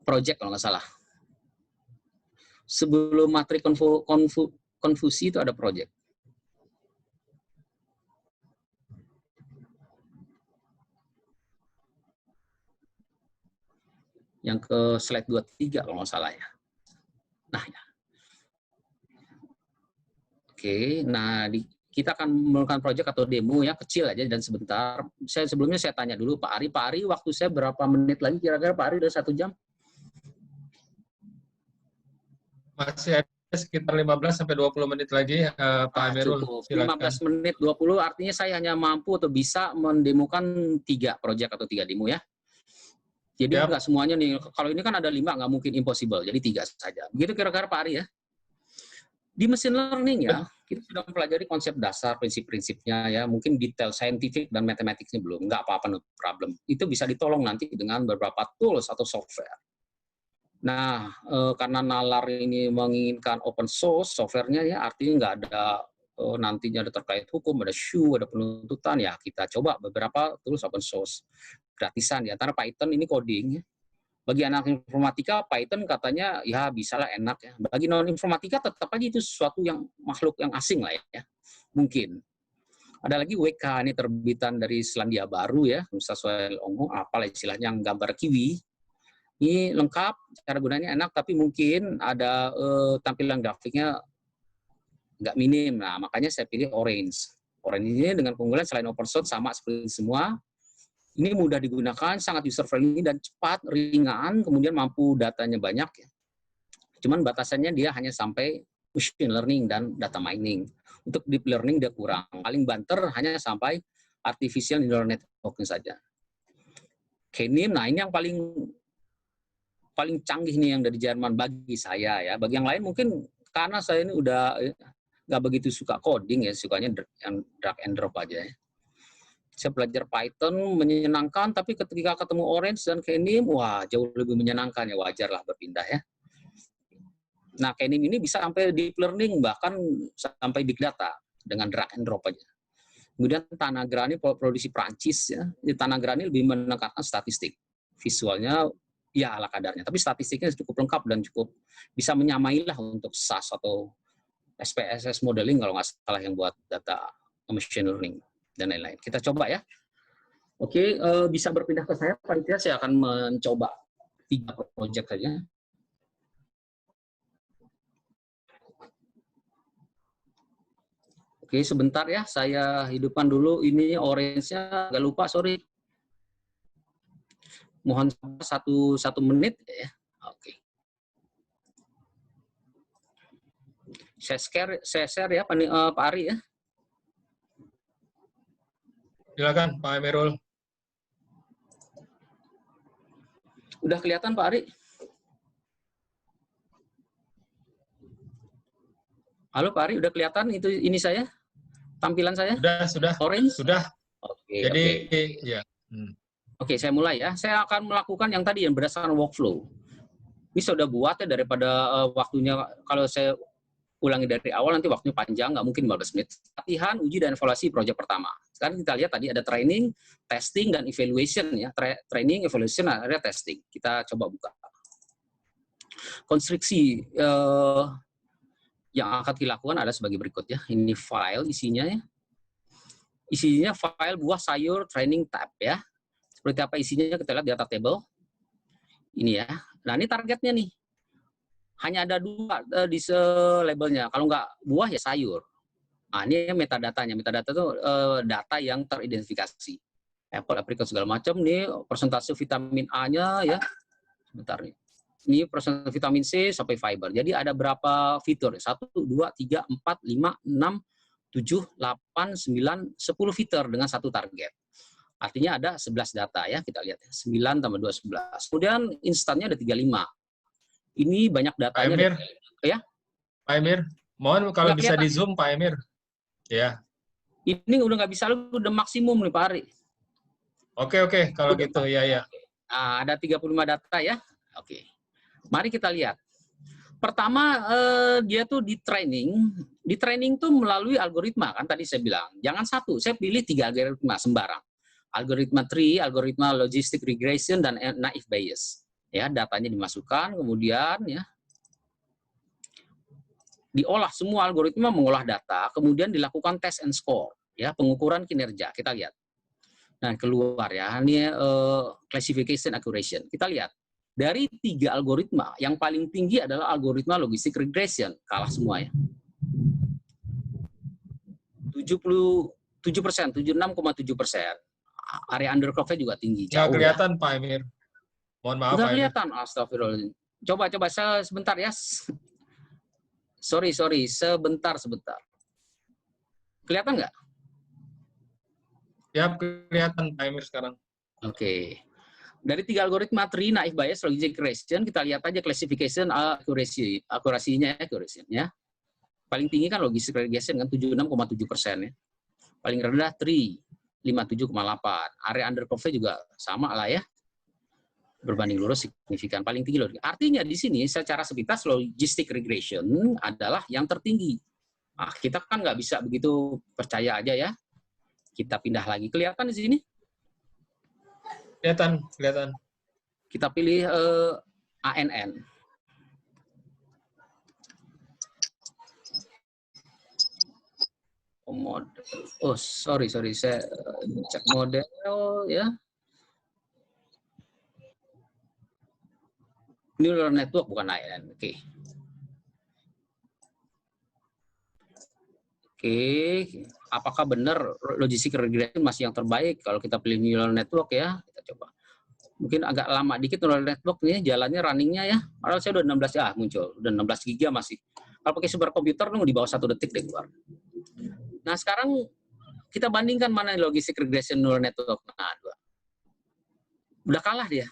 project kalau nggak salah. Sebelum materi konfusi itu ada project. Yang ke slide 23 kalau nggak salah ya. Nah ya. Oke, nah kita akan melakukan proyek atau demo ya, kecil aja dan sebentar. Sebelumnya saya tanya dulu Pak Ari, waktu saya berapa menit lagi kira-kira Pak Ari, udah 1 jam? Masih ada sekitar 15 sampai 20 menit lagi, Pak Amirul. Cukup. Silakan. 15 menit 20 artinya saya hanya mampu atau bisa mendemokan 3 proyek atau 3 demo ya. Jadi Yap. nggak semuanya nih, kalau ini kan ada 5 nggak mungkin impossible, jadi 3 saja. Begitu kira-kira Pak Ari ya. Di machine learning ya, kita sudah mempelajari konsep dasar, prinsip-prinsipnya ya, mungkin detail saintifik dan matematiknya belum, nggak apa-apa, no problem. Itu bisa ditolong nanti dengan beberapa tools atau software. Nah, karena Nalar ini menginginkan open source softwarenya ya, artinya nggak ada nantinya ada terkait hukum, ada SHU, ada penuntutan ya, kita coba beberapa tools open source gratisan di antara Python ini coding. Bagi anak informatika Python katanya ya bisalah enak ya. Bagi non informatika tetap aja itu sesuatu yang makhluk yang asing lah ya. Mungkin. Ada lagi WK ini terbitan dari Selandia Baru ya, Ustaz Sohail Ongo, apalah istilahnya yang gambar kiwi. Ini lengkap, cara gunanya enak, tapi mungkin ada tampilan grafiknya nggak minim. Nah, makanya saya pilih Orange. Orange ini dengan keunggulan selain open source sama seperti semua, ini mudah digunakan, sangat user friendly dan cepat, ringan, kemudian mampu datanya banyak ya. Cuman batasannya dia hanya sampai machine learning dan data mining. Untuk deep learning dia kurang. Paling banter hanya sampai artificial neural network saja. K-NIM, nah ini yang paling canggih nih yang dari Jerman bagi saya ya. Bagi yang lain mungkin karena saya ini udah nggak begitu suka coding ya, sukanya yang drag and drop aja ya. Saya belajar Python menyenangkan, tapi ketika ketemu Orange dan K-NIM, wah jauh lebih menyenangkan ya, wajar lah berpindah ya. Nah K-NIM ini bisa sampai deep learning, bahkan sampai big data dengan drag and drop aja. Kemudian Tanagra ini produksi Prancis ya, Tanagra ini lebih menekankan statistik. Visualnya ya ala kadarnya, tapi statistiknya cukup lengkap dan cukup bisa menyamailah untuk SAS atau SPSS modeling kalau nggak salah yang buat data machine learning dan lain-lain. Kita coba ya. Oke, bisa berpindah ke saya, panitia. Saya akan mencoba 3 proyek saja. Oke, sebentar ya. Saya hidupkan dulu ini orange-nya. Nggak lupa, sorry. Mohon satu menit ya. Oke. Saya share ya Pak Ari ya. Silakan Pak Amirul. Udah kelihatan Pak Ari? Halo Pak Ari, udah kelihatan itu ini saya? Tampilan saya? Sudah. Orange? Sudah. Oke. Jadi oke. ya. Oke, saya mulai ya. Saya akan melakukan yang tadi yang berdasarkan workflow. Ini sudah buat ya daripada waktunya, kalau saya ulangi dari awal nanti waktunya panjang, nggak mungkin 15 menit. Latihan, uji, dan evaluasi proyek pertama. Sekarang kita lihat tadi ada training, testing, dan evaluation ya. Training, evaluation, ada testing. Kita coba buka. Konstruksi yang akan dilakukan ada sebagai berikut ya. Ini file isinya ya. Isinya file buah sayur training tab ya. Seperti apa isinya kita lihat di data table. Ini ya. Nah ini targetnya nih. Hanya ada 2 di labelnya. Kalau nggak buah ya sayur. Nah ini metadatanya. Metadata itu data yang teridentifikasi. Apple, apricot segala macam. Nih persentase vitamin A-nya ya. Sebentar nih. Ini persentase vitamin C sampai fiber. Jadi ada berapa fitur? 1, 2, 3, 4, 5, 6, 7, 8, 9, 10 fitur dengan 1 target. Artinya ada 11 data ya, kita lihat. 9 tambah 2, 11. Kemudian instannya ada 35. Ini banyak datanya. Pak Emir, ya? Pak Emir, mohon kalau Nggak bisa kelihatan. di zoom Pak Emir. Ya. Ini udah nggak bisa, udah maksimum nih Pak Ari. Oke, kalau Udah, gitu, ya. Nah, ada 35 data ya. Oke. Mari kita lihat. Pertama, dia tuh di training. Di training tuh melalui algoritma, kan tadi saya bilang. Jangan 1, saya pilih 3 algoritma sembarang. Algoritma tree, algoritma logistic regression, dan naive Bayes. Ya, datanya dimasukkan, kemudian ya diolah, semua algoritma mengolah data, kemudian dilakukan test and score, ya, pengukuran kinerja. Kita lihat. Nah, keluar ya, ini classification accuracy. Kita lihat. Dari 3 algoritma, yang paling tinggi adalah algoritma logistic regression, kalah semua ya. 77%, 76,7%. Area underclock-nya juga tinggi. Nggak Jauh kelihatan ya. Pak Emir. Mohon maaf udah Pak Emir. kelihatan, astagfirullah. Coba saya sebentar ya. Sorry, sebentar. Kelihatan nggak? Ya, kelihatan timer sekarang. Oke. Dari 3 algoritma tree, naive Bayes, logistic regression, kita lihat aja classification akurasinya. Paling tinggi kan logistic regression kan 76,7% ya. Paling rendah tree 57,8. Area undercurve juga sama lah ya. Berbanding lurus signifikan. Paling tinggi loh. Artinya di sini secara sepintas logistic regression adalah yang tertinggi. Nah, kita kan nggak bisa begitu percaya aja ya. Kita pindah lagi. Kelihatan di sini? Kelihatan. Kita pilih ANN. Model. Oh, sorry. Saya cek model ya. Neural network bukan ANN. Oke. Apakah benar logistic regression masih yang terbaik kalau kita pilih neural network ya? Kita coba. Mungkin agak lama dikit neural network nih jalannya runningnya ya. Padahal saya udah 16 muncul, udah 16 giga masih. Kalau pakai superkomputer di bawah 1 detik deh keluar. Nah, sekarang kita bandingkan mana logistic regression neural network. Nah, udah kalah dia.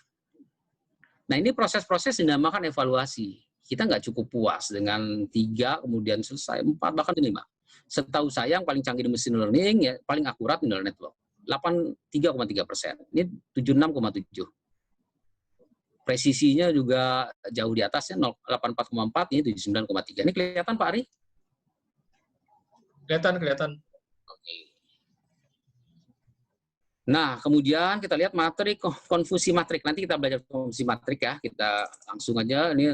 Nah, ini proses-proses dinamakan evaluasi. Kita nggak cukup puas dengan 3, kemudian selesai 4, bahkan 5. Setahu saya yang paling canggih di machine learning, ya paling akurat neural network. 83,3%. Ini 76,7. Presisinya juga jauh di atasnya, 84,4, ini 79,3. Ini kelihatan Pak Ari? Kelihatan. Oke. Nah, kemudian kita lihat matrik, konfusi matrik. Nanti kita belajar konfusi matrik ya. Kita langsung aja ini.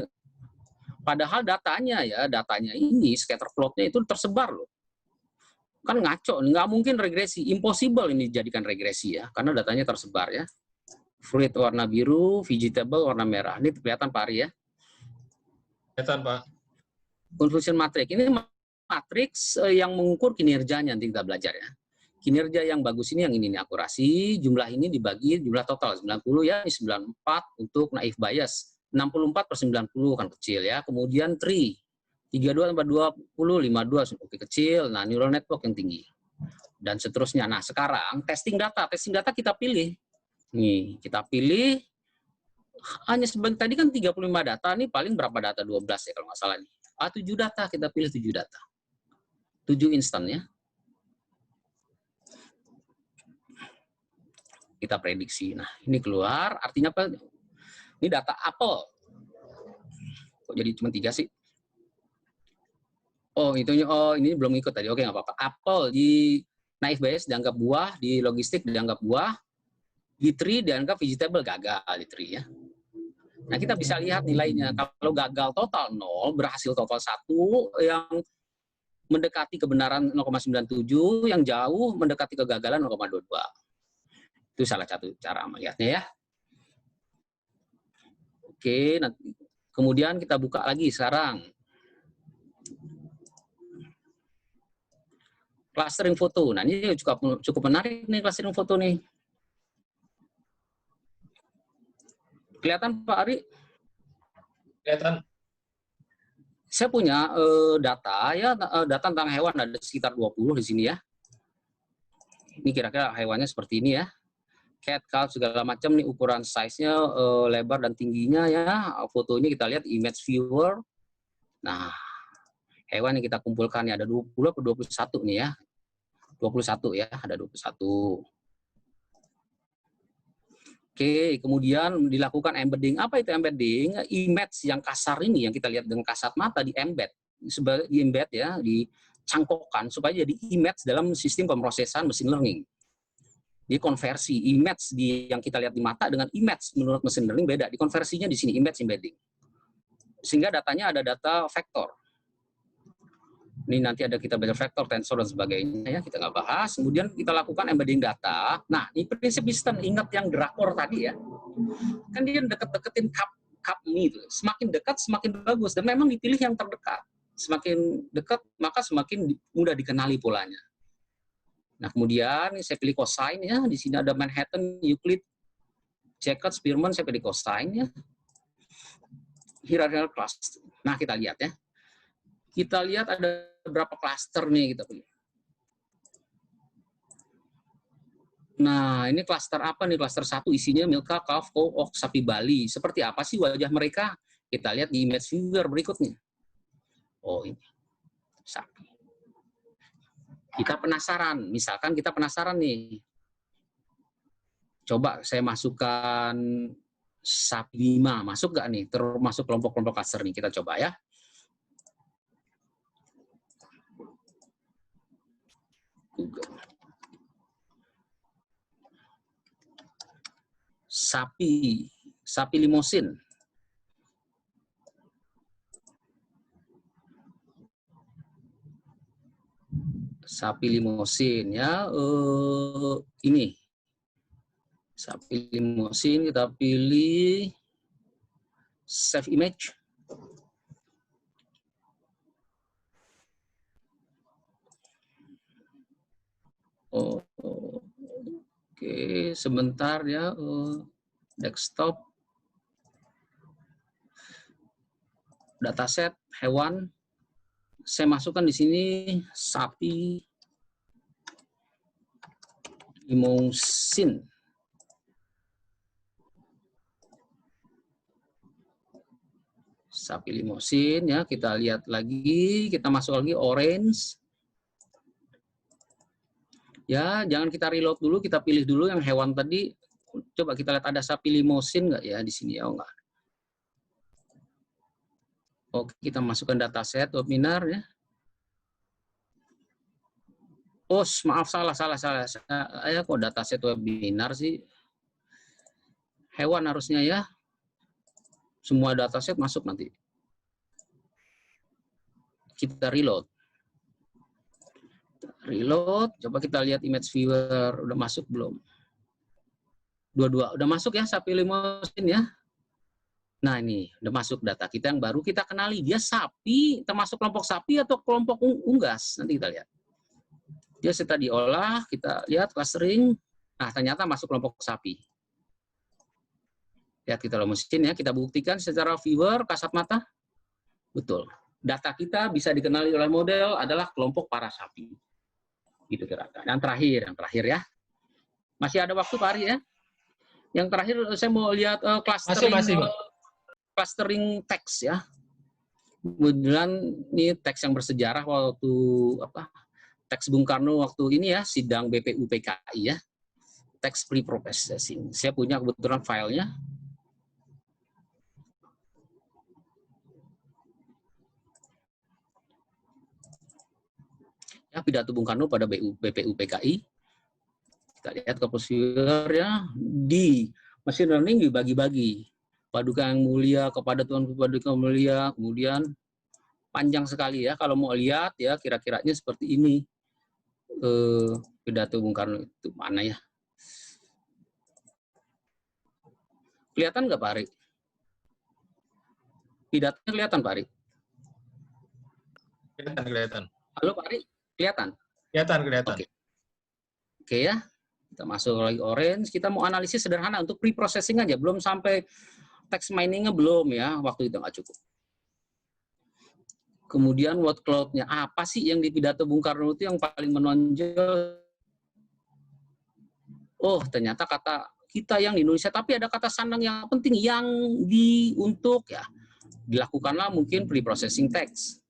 Padahal datanya ini scatter plotnya itu tersebar loh. Kan ngaco, nggak mungkin regresi, impossible ini dijadikan regresi ya, karena datanya tersebar ya. Fruit warna biru, vegetable warna merah. Ini kelihatan Pak Ari ya. Kelihatan, Pak. Confusion matrix ini matriks yang mengukur kinerjanya, nanti kita belajar ya. Kinerja yang bagus ini yang ini nih, akurasi, jumlah ini dibagi jumlah total 90 ya, ini 94 untuk naive Bayes. 64/90 kan kecil ya. Kemudian tree 32 tambah 20, 52 oke kecil. Nah, neural network yang tinggi. Dan seterusnya. Nah, sekarang testing data. Testing data kita pilih. Nih, kita pilih hanya sebentar tadi kan 35 data, nih paling berapa data? 12 ya kalau nggak salah nih. 7 data, kita pilih 7 data. 7 instan ya. Kita prediksi. Nah, ini keluar, artinya apa? Ini data Apple. Kok jadi cuma 3 sih? Oh, ini belum ikut tadi. Oke, nggak apa-apa. Apple di naive Bayes dianggap buah, di logistik dianggap buah, di tree dianggap vegetable, gagal di tree ya. Nah, kita bisa lihat nilainya. Kalau gagal total 0, berhasil total 1, yang mendekati kebenaran 0,97, yang jauh mendekati kegagalan 0,22. Itu salah satu cara melihatnya ya. Oke, nanti kemudian kita buka lagi sekarang. Clustering foto. Nah, ini cukup menarik nih clustering foto nih. Kelihatan Pak Ari? Kelihatan. Saya punya data ya, data tentang hewan ada sekitar 20 di sini ya. Ini kira-kira hewannya seperti ini ya. Cat, calf, segala macam nih ukuran size-nya, lebar dan tingginya ya. Foto ini kita lihat image viewer. Nah, hewan yang kita kumpulkan ya ada 20 atau 21 nih ya. 21 ya, ada 21. Oke, kemudian dilakukan embedding. Apa itu embedding? Image yang kasar ini, yang kita lihat dengan kasat mata di embed ya, dicangkokkan supaya jadi image dalam sistem pemrosesan machine learning. Di konversi image yang kita lihat di mata dengan image menurut machine learning beda. Dikonversinya di sini image embedding. Sehingga datanya ada data vektor. Ini nanti ada kita belajar vektor, tensor dan sebagainya ya, kita nggak bahas. Kemudian kita lakukan embedding data. Nah, ini prinsip Easton, ingat yang drakor tadi ya. Kan dia deket-deketin cup ini tuh. Semakin dekat semakin bagus dan memang dipilih yang terdekat. Semakin dekat maka semakin mudah dikenali polanya. Nah, kemudian saya pilih cosine ya. Di sini ada Manhattan, Euclid, Jacob, Spearman, saya pilih cosine ya. Hierarchical cluster. Nah, kita lihat ya. Kita lihat ada berapa klaster nih kita pilih. Nah, ini klaster apa nih? Klaster 1 isinya Milka, Calf, Cow, Ox, sapi Bali. Seperti apa sih wajah mereka? Kita lihat di image viewer berikutnya. Oh, ini sapi. Kita penasaran, misalkan kita penasaran nih. Coba saya masukkan sapi 5, masuk nggak nih? Termasuk kelompok-kelompok klaster nih, kita coba ya. Google. Sapi limosin. Sapi limosin ya, ini sapi limosin, kita pilih save image. Oke, sebentar ya, desktop, dataset hewan. Saya masukkan di sini sapi limosin. Sapi limosin ya, kita lihat lagi, kita masuk lagi orange. Ya, jangan kita reload dulu, kita pilih dulu yang hewan tadi. Coba kita lihat ada sapi limosin nggak ya di sini? Oh enggak. Oke, kita masukkan dataset webinar ya. Oh, maaf, salah. Saya kok dataset webinar sih? Hewan harusnya ya. Semua dataset masuk nanti. Kita reload. Reload, coba kita lihat image viewer. Udah masuk belum? Dua-dua. Udah masuk ya sapi limosin ya? Nah ini, udah masuk data kita yang baru kita kenali. Dia sapi, termasuk kelompok sapi atau kelompok unggas. Nanti kita lihat. Dia setelah diolah, kita lihat clustering. Nah ternyata masuk kelompok sapi. Lihat kita limosin ya, kita buktikan secara viewer, kasat mata. Betul. Data kita bisa dikenali oleh model adalah kelompok para sapi. Gitu kira-kira. Yang terakhir ya. Masih ada waktu Pak Ari ya? Yang terakhir saya mau lihat clustering teks ya. Kemudian ini teks yang bersejarah waktu teks Bung Karno waktu ini ya sidang BPUPKI ya. Teks pre-processing. Saya punya kebetulan filenya. Ya, pidato Bung Karno pada BPUPKI. Kita lihat komposer ya, di machine learning dibagi-bagi. Paduka yang mulia kepada Tuhan, paduka yang mulia, kemudian panjang sekali ya. Kalau mau lihat ya kira-kiranya seperti ini. Pidato Bung Karno itu mana ya? Kelihatan nggak Pak Ari? Pidatonya kelihatan Pak Ari? Kelihatan. Halo Pak Ari, kelihatan? Kelihatan. Oke ya. Kita masuk lagi orange, kita mau analisis sederhana untuk pre-processing aja, belum sampai text mining-nya belum ya, waktu itu nggak cukup. Kemudian word cloud-nya, apa sih yang di pidato Bung Karno itu yang paling menonjol? Oh, ternyata kata kita yang di Indonesia, tapi ada kata sandang yang penting, yang untuk ya, dilakukanlah mungkin pre-processing text.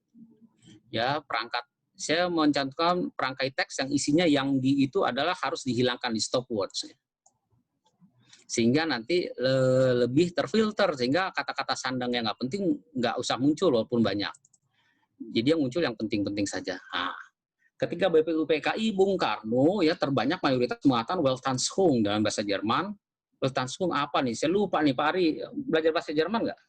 Ya, perangkat. Saya mencantumkan perangkai teks yang isinya yang itu adalah harus dihilangkan di stop words. Sehingga nanti lebih terfilter, sehingga kata-kata sandang yang nggak penting nggak usah muncul walaupun banyak. Jadi yang muncul yang penting-penting saja. Nah, ketika BPUPKI Bung Karno ya terbanyak mayoritas mengatakan Weltanschauung dalam bahasa Jerman. Weltanschauung apa nih? Saya lupa nih Pak Ari, belajar bahasa Jerman nggak?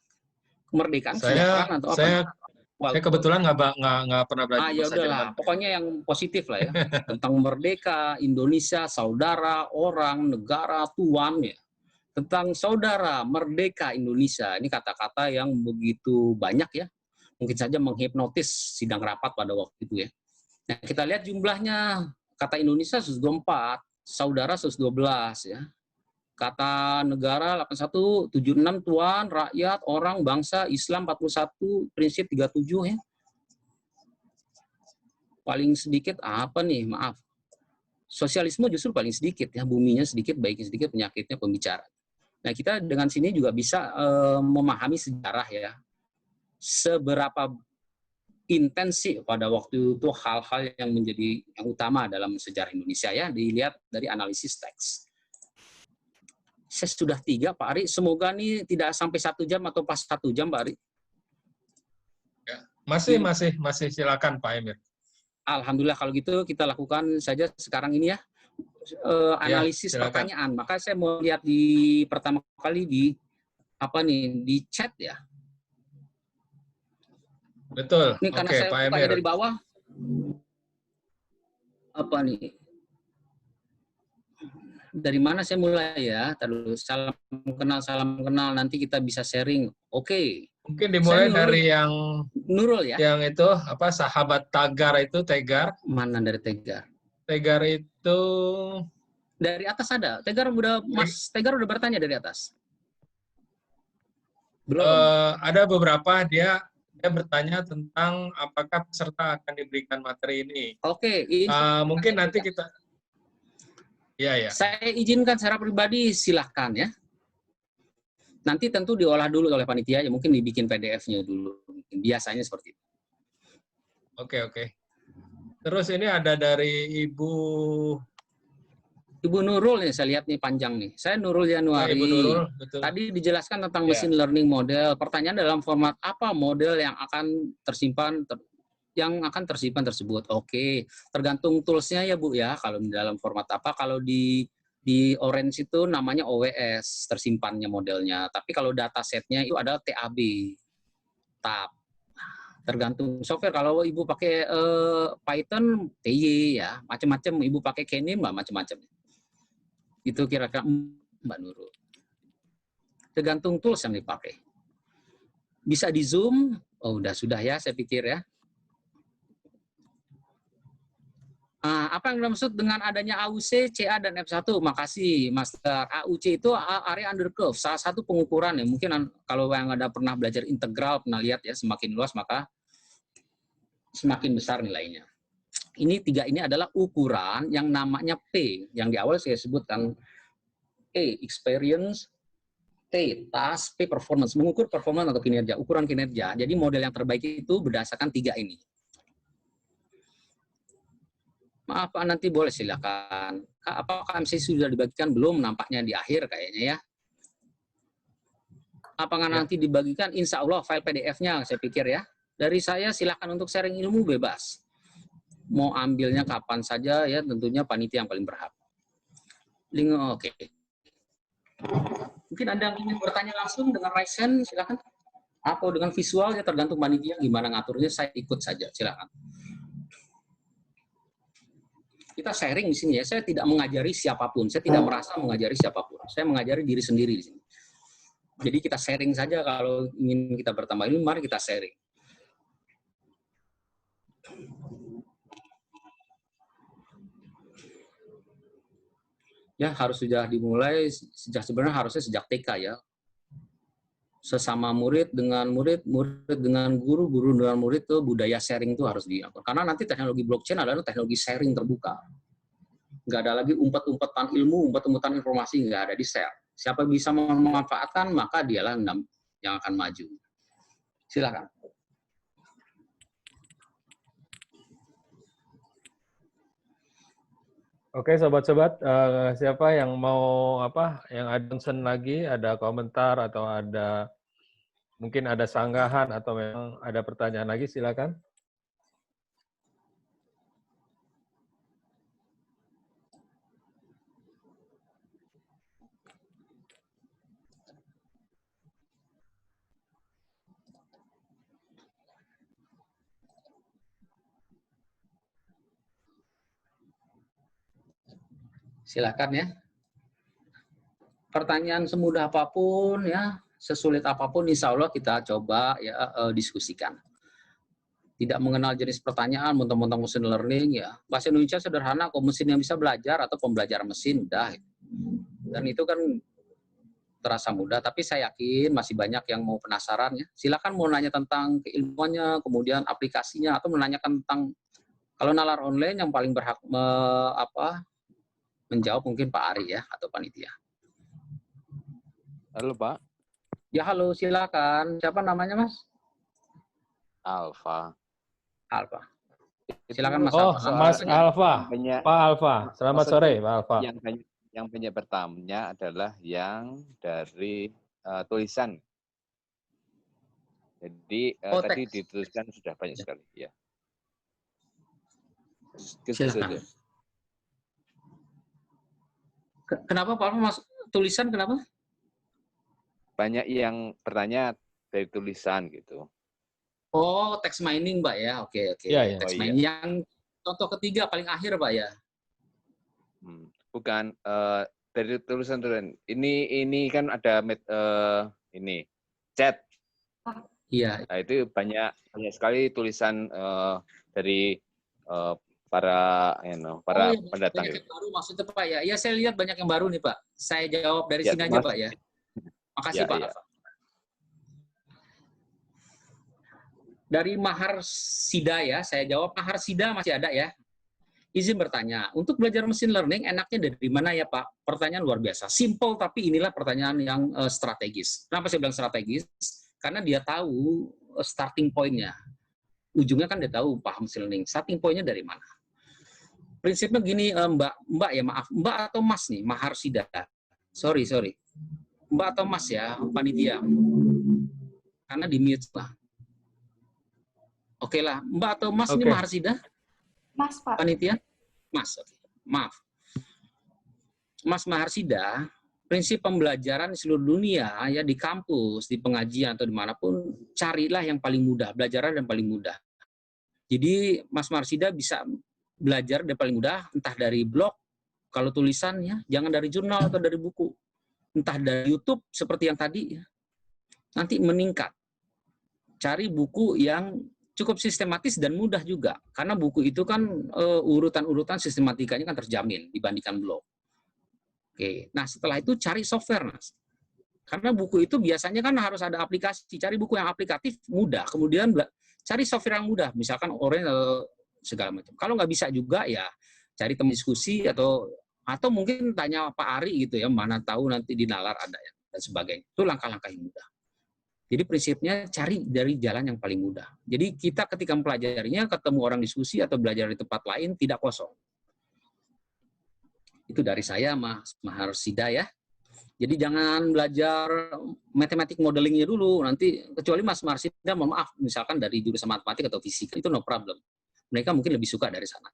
Kemerdekaan kesejahteraan atau apa? Saya kebetulan nggak pernah belajar bahasa Jerman. Pokoknya yang positif lah ya. Tentang merdeka, Indonesia, saudara, orang, negara, tuan ya. Tentang saudara, merdeka, Indonesia. Ini kata-kata yang begitu banyak ya. Mungkin saja menghipnotis sidang rapat pada waktu itu ya. Nah, kita lihat jumlahnya. Kata Indonesia 124, saudara 112 ya. Kata negara 81, 76 tuan, rakyat, orang, bangsa, Islam 41, prinsip 37 ya. paling sedikit apa nih? Maaf. Sosialisme justru paling sedikit ya, buminya sedikit, baiknya sedikit, penyakitnya pembicara. Nah, kita dengan sini juga bisa memahami sejarah ya. Seberapa intensif pada waktu itu hal-hal yang menjadi yang utama dalam sejarah Indonesia ya, dilihat dari analisis teks. Saya sudah 3, Pak Ari. Semoga nih tidak sampai 1 jam atau pas 1 jam, Pak Ari. Ya. Masih silakan Pak Emir. Alhamdulillah kalau gitu kita lakukan saja sekarang ini ya. Analisis silakan. pertanyaan. Maka saya mau lihat di pertama kali di di chat ya. Betul. Ini karena Oke, saya Pak bukanya Emir. dari bawah. Apa nih? Dari mana saya mulai ya? Terus salam kenal, nanti kita bisa sharing. Oke. Mungkin dimulai dari yang Nurul ya. Yang itu apa sahabat Tagar itu Tegar. Mana dari Tegar? Tegar itu dari atas ada. Tegar udah Tegar udah bertanya dari atas. Belum. Ada beberapa dia bertanya tentang apakah peserta akan diberikan materi ini. Oke, mungkin nanti kita ya. Saya izinkan secara pribadi, silahkan ya. Nanti tentu diolah dulu oleh panitia, ya mungkin dibikin PDF-nya dulu. Biasanya seperti itu. Oke. Terus ini ada dari Ibu Nurul nih, saya lihat nih panjang nih. Saya Nurul Januari. Ibu Nurul, betul. Tadi dijelaskan tentang machine learning model. Pertanyaan dalam format apa model yang akan tersimpan tersebut. Oke, tergantung toolsnya ya Bu ya. Kalau di dalam format apa, kalau di Orange itu namanya OWS, tersimpannya modelnya. Tapi kalau datasetnya itu ada TAB. Tergantung software. Kalau Ibu pakai Python, TY ya, macam-macam. Ibu pakai Kenim, macam-macam. Itu kira-kira Mbak Nurul. Tergantung tools yang dipakai. Bisa di Zoom? Oh, sudah ya, saya pikir ya. Apa yang dimaksud dengan adanya AUC, CA, dan F1? Makasih, Master. AUC itu area under curve, salah satu pengukuran ya. Mungkin kalau yang ada pernah belajar integral, pernah lihat ya, semakin luas maka semakin besar nilainya. Ini 3 ini adalah ukuran yang namanya P, yang di awal saya sebutkan. E, experience, T, task, P, performance. Mengukur performance atau kinerja, ukuran kinerja. Jadi model yang terbaik itu berdasarkan 3 ini. Maaf Pak, nanti boleh silakan. Apakah MC sudah dibagikan? Belum, nampaknya di akhir kayaknya ya. Apakah nanti dibagikan? Insya Allah file PDF-nya saya pikir ya. Dari saya silakan untuk sharing ilmu bebas. Mau ambilnya kapan saja ya, tentunya panitia yang paling berhak. Link oke. Mungkin Anda ingin bertanya langsung dengan raise hand, silakan. Atau dengan visual ya, tergantung panitia gimana ngaturnya, saya ikut saja, silakan. Kita sharing di sini ya. Saya tidak mengajari siapapun. Saya tidak merasa mengajari siapapun. Saya mengajari diri sendiri di sini. Jadi kita sharing saja kalau ingin kita bertambah ilmu, mari kita sharing. Ya, harus sudah dimulai sebenarnya harusnya sejak TK ya. Sesama murid dengan murid, murid dengan guru, guru dengan murid, itu budaya sharing itu harus diatur. Karena nanti teknologi blockchain adalah teknologi sharing terbuka. Nggak ada lagi umpet-umpetan ilmu, umpet-umpetan informasi, nggak ada, di share. Siapa bisa memanfaatkan, maka dialah yang akan maju. Silakan. Oke, sobat-sobat, siapa yang mau yang ada concern lagi, ada komentar atau ada mungkin ada sanggahan atau memang ada pertanyaan lagi, silakan. Silakan ya. Pertanyaan semudah apapun ya, sesulit apapun, insya Allah kita coba ya diskusikan. Tidak mengenal jenis pertanyaan, mentang-mentang mesin learning ya. Bahasa Indonesia sederhana, kok mesin yang bisa belajar atau pembelajar mesin udah. Dan itu kan terasa mudah, tapi saya yakin masih banyak yang mau penasaran ya. Silakan mau nanya tentang keilmuannya, kemudian aplikasinya, atau menanyakan tentang Kalau nalar online yang paling berhak menjawab mungkin Pak Ari ya, atau panitia. Halo Pak, Ya halo, silakan. Siapa namanya Mas? Alfa. Alfa. Itu Silakan Mas Oh, Alfa. Mas Soalnya Alfa. banyak, Pak Alfa. Selamat maksudnya sore, Pak Alfa. yang banyak bertanya adalah yang dari tulisan. Jadi tadi teks. dituliskan sudah banyak sekali. Ya. Silakan. Kenapa Pak Alfa Mas tulisan kenapa? Banyak yang bertanya dari tulisan gitu. Oh, text mining, Pak ya. Oke. Iya, iya. Text Oh, iya. mining yang contoh ketiga paling akhir, Pak ya. Bukan dari tulisan. Ini kan ada ini chat. Iya. Nah, itu banyak sekali tulisan dari para pendatang. Banyak yang baru maksudnya Pak ya. Iya, saya lihat banyak yang baru nih, Pak. Saya jawab dari Ya, sini aja, Pak ya. Makasih, ya, Pak. ya. Dari Mahar Sida ya, saya jawab Mahar Sida masih ada ya. Izin bertanya, untuk belajar mesin learning enaknya dari mana ya Pak? Pertanyaan luar biasa. Simple tapi inilah pertanyaan yang strategis. Kenapa saya bilang strategis? Karena dia tahu starting point-nya. Ujungnya kan dia tahu paham mesin learning. Starting point-nya dari mana? Prinsipnya gini, Mbak ya maaf. Mbak atau Mas nih, Mahar Sida. Sorry. Mbak atau Mas ya, panitia. Karena di mute lah. Oke lah, Mbak atau Mas ini Mahar Sida? Mas, Pak. Panitia? Mas, oke. Maaf. Mas Mahar Sida, prinsip pembelajaran di seluruh dunia, ya di kampus, di pengajian, atau dimanapun, carilah yang paling mudah, belajar yang paling mudah. Jadi Mas Mahar Sida bisa belajar yang paling mudah, entah dari blog, kalau tulisannya, jangan dari jurnal atau dari buku. Entah dari YouTube, seperti yang tadi, ya. Nanti meningkat. Cari buku yang cukup sistematis dan mudah juga. Karena buku itu kan urutan-urutan sistematikanya kan terjamin dibandingkan blog. Oke. Nah, setelah itu cari software, Mas. Karena buku itu biasanya kan harus ada aplikasi. Cari buku yang aplikatif mudah. Kemudian cari software yang mudah. Misalkan Oracle segala macam. Kalau nggak bisa juga ya cari teman diskusi atau mungkin tanya Pak Ari gitu ya, mana tahu nanti di nalar ada ya dan sebagainya. Itu langkah-langkah yang mudah. Jadi prinsipnya cari dari jalan yang paling mudah. Jadi kita ketika mempelajarinya, ketemu orang diskusi atau belajar di tempat lain, tidak kosong. Itu dari saya, Mas Mahar Sida ya. Jadi jangan belajar matematik modelingnya dulu. Nanti, kecuali Mas Mahar Sida, mohon maaf, misalkan dari jurusan matematik atau fisika, itu no problem. Mereka mungkin lebih suka dari sana.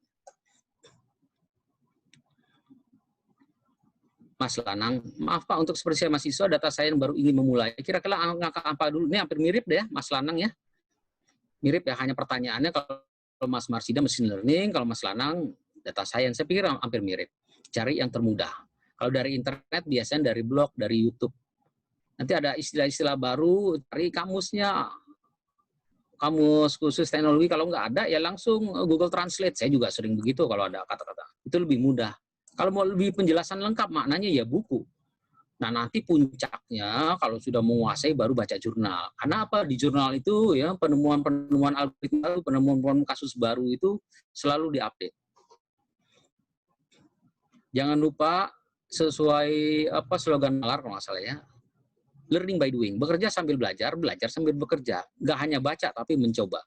Mas Lanang, maaf Pak, untuk seperti saya mahasiswa, data saya yang baru ingin memulai. Kira-kira angka apa dulu? Ini hampir mirip deh ya, Mas Lanang ya. Mirip ya, hanya pertanyaannya kalau Mas Marsida mesin learning, kalau Mas Lanang data science, saya pikir hampir mirip. Cari yang termudah. Kalau dari internet, biasanya dari blog, dari YouTube. Nanti ada istilah-istilah baru, cari kamusnya, kamus khusus teknologi, kalau nggak ada, ya langsung Google Translate. Saya juga sering begitu kalau ada kata-kata. Itu lebih mudah. Kalau mau lebih penjelasan lengkap, maknanya ya buku. Nah, nanti puncaknya kalau sudah menguasai baru baca jurnal. Karena apa? Di jurnal itu ya penemuan-penemuan algoritma baru, penemuan kasus baru itu selalu diupdate. Jangan lupa sesuai slogan nalar kalau nggak salah ya. Learning by doing. Bekerja sambil belajar, belajar sambil bekerja. Nggak hanya baca tapi mencoba.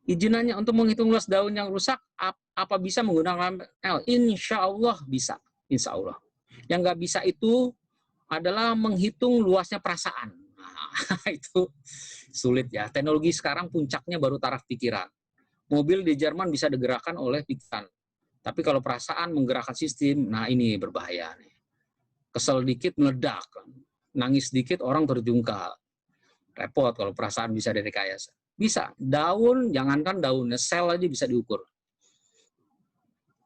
Izinannya untuk menghitung luas daun yang rusak, apa bisa menggunakan L? Insya Allah bisa. Insya Allah. Yang nggak bisa itu adalah menghitung luasnya perasaan. Nah, itu sulit ya. Teknologi sekarang puncaknya baru taraf pikiran. Mobil di Jerman bisa digerakkan oleh pikiran. Tapi kalau perasaan menggerakkan sistem, nah ini berbahaya. Kesel dikit meledak. Nangis dikit orang terjungkal. Repot kalau perasaan bisa direkayasa. Bisa. Daun, jangankan daunnya, sel aja bisa diukur.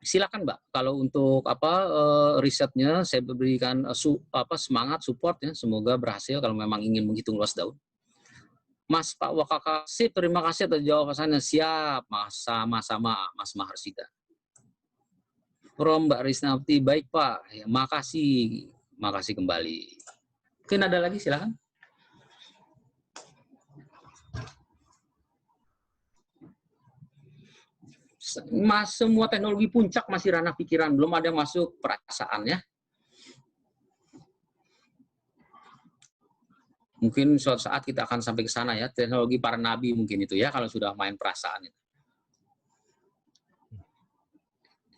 Silakan Mbak, kalau untuk risetnya saya berikan semangat, support ya, semoga berhasil kalau memang ingin menghitung luas daun. Mas Pak Wakakasih, terima kasih atas jawabannya. Siap, sama-sama Mas Mahar Sida. From Mbak Risnawati, baik Pak, ya, makasih kembali. Mungkin ada lagi, silakan. Semua teknologi puncak masih ranah pikiran, belum ada yang masuk perasaan ya. Mungkin suatu saat kita akan sampai ke sana ya, teknologi para nabi mungkin itu ya, kalau sudah main perasaan itu.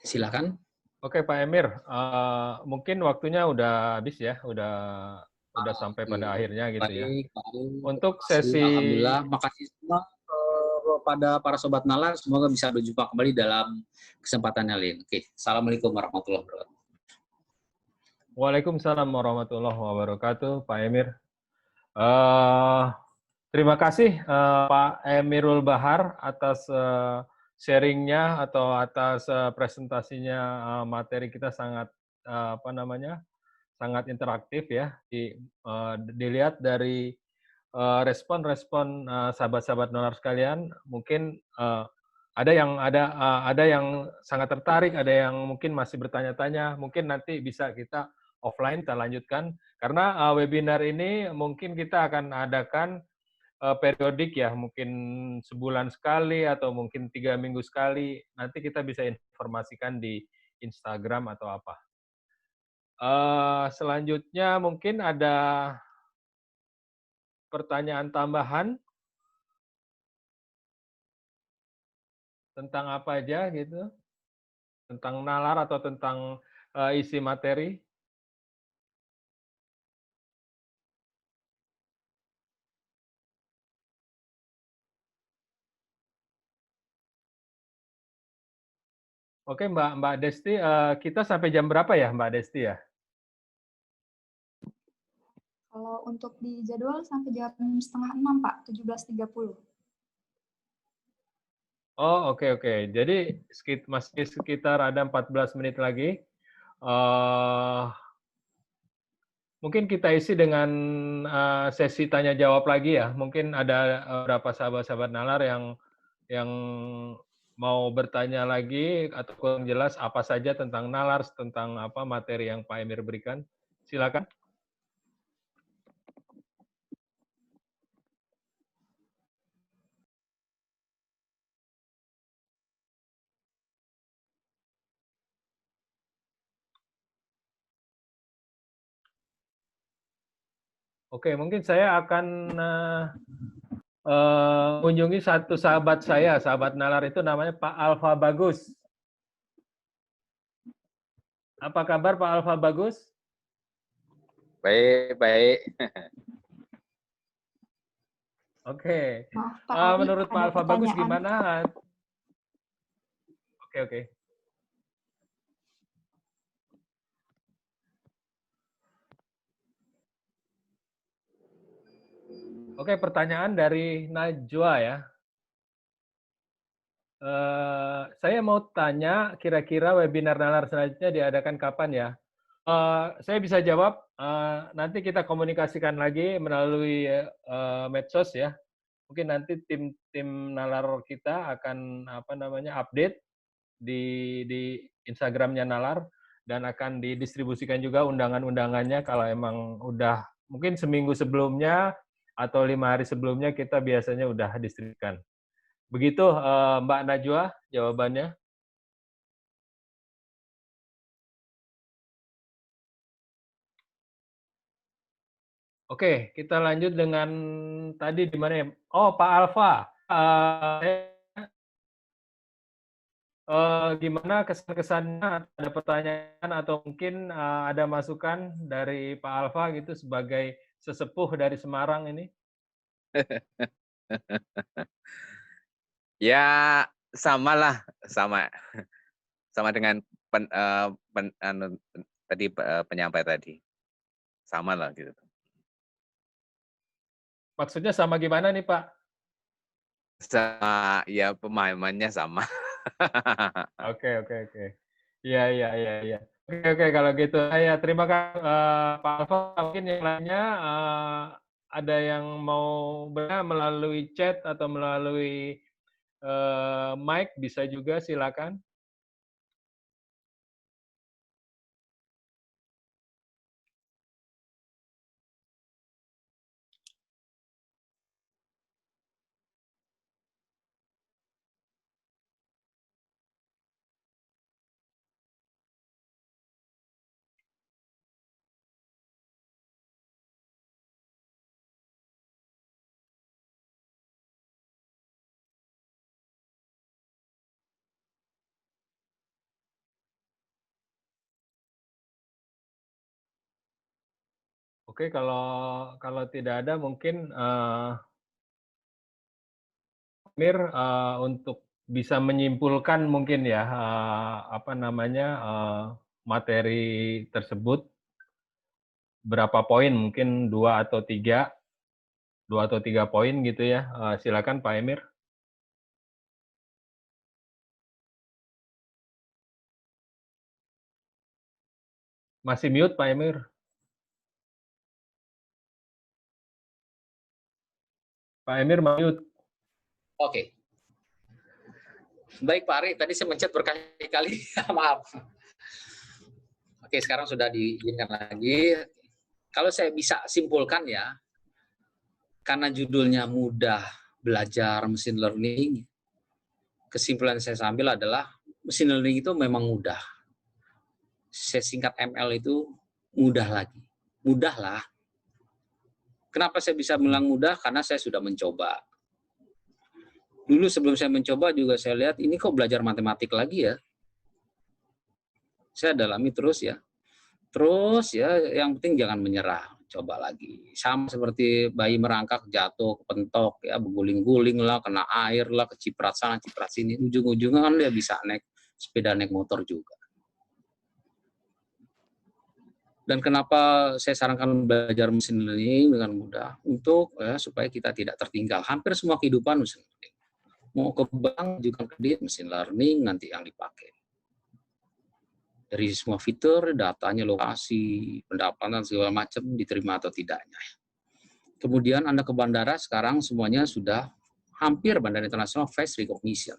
Silakan. Oke Pak Emir, mungkin waktunya udah habis ya, udah sampai pada akhirnya gitu ya. Baik, baik. Untuk sesi Alhamdulillah, makasih semua pada para sobat nalar, semoga bisa berjumpa kembali dalam kesempatan yang lain. Oke, assalamualaikum warahmatullahi wabarakatuh. Waalaikumsalam warahmatullahi wabarakatuh, Pak Emir. Terima kasih Pak Emirul Bahar atas sharingnya atau atas presentasinya. Materi kita sangat sangat interaktif ya. Dilihat dari respon-respon sahabat-sahabat nalar sekalian, mungkin ada yang sangat tertarik, ada yang mungkin masih bertanya-tanya. Mungkin nanti bisa kita offline kita lanjutkan karena webinar ini mungkin kita akan adakan periodik ya, mungkin sebulan sekali atau mungkin 3 minggu sekali. Nanti kita bisa informasikan di Instagram atau apa. Selanjutnya mungkin ada pertanyaan tambahan tentang apa aja gitu, tentang nalar atau tentang isi materi. Oke Mbak Desti, kita sampai jam berapa ya Mbak Desti ya? Kalau untuk di jadwal sampai jam 5:30, Pak, 17.30. Oh oke. Jadi masih sekitar ada 14 menit lagi. Mungkin kita isi dengan sesi tanya jawab lagi ya. Mungkin ada beberapa sahabat-sahabat nalar yang mau bertanya lagi atau kurang jelas apa saja tentang nalar, tentang apa materi yang Pak Emir berikan. Silakan. Oke, mungkin saya akan kunjungi satu sahabat saya, sahabat nalar itu namanya Pak Alfa Bagus. Apa kabar Pak Alfa Bagus? Baik. Oke. Maaf, Pak Ali, Menurut Pak ada Alfa Bagus pertanyaan. gimana? Oke. Oke, pertanyaan dari Najwa ya. Saya mau tanya, kira-kira webinar nalar selanjutnya diadakan kapan ya? Saya bisa jawab, nanti kita komunikasikan lagi melalui medsos ya. Mungkin nanti tim nalar kita akan update di Instagramnya nalar dan akan didistribusikan juga undangan-undangannya kalau emang udah mungkin seminggu sebelumnya atau 5 hari sebelumnya kita biasanya udah distribusikan. Begitu Mbak Najwa jawabannya. Oke, kita lanjut dengan tadi di mana ya? Oh, Pak Alfa. Gimana kesan-kesannya? Ada pertanyaan atau mungkin ada masukan dari Pak Alfa gitu sebagai sesepuh dari Semarang ini? Ya sama dengan penyampai tadi, sama lah gitu. Maksudnya sama gimana nih Pak? Sama ya pemahamannya sama. Oke. Iya. Oke, kalau gitu. Ya, terima kasih Pak Alfa. Mungkin yang lainnya ada yang mau melalui chat atau melalui mic bisa juga silakan. Oke, kalau tidak ada mungkin Amir untuk bisa menyimpulkan mungkin ya materi tersebut berapa poin, mungkin dua atau tiga poin gitu ya. Silakan Pak Emir. Masih mute Pak Emir. Pak Emir mute. Oke. Baik Pak Ari, tadi saya mencet berkali-kali. Maaf. Oke, sekarang sudah diizinkan lagi. Kalau saya bisa simpulkan ya, karena judulnya mudah belajar mesin learning, kesimpulan saya ambil adalah mesin learning itu memang mudah. Saya singkat ML itu mudah lagi. Mudah lah. Kenapa saya bisa bilang mudah? Karena saya sudah mencoba. Dulu sebelum saya mencoba juga saya lihat ini kok belajar matematik lagi ya. Saya dalami terus ya. Terus ya yang penting jangan menyerah. Coba lagi. Sama seperti bayi merangkak jatuh, kepentok, ya berguling-guling lah, kena air lah, keciprat sana, ciprat sini. Ujung-ujungnya kan dia bisa naik sepeda, naik motor juga. Dan kenapa saya sarankan belajar mesin learning dengan mudah? Untuk supaya kita tidak tertinggal. Hampir semua kehidupan mesin learning. Mau ke bank juga kredit, mesin learning nanti yang dipakai. Dari semua fitur, datanya, lokasi, pendapatan, segala macam diterima atau tidaknya. Kemudian Anda ke bandara, sekarang semuanya sudah hampir bandara internasional face recognition.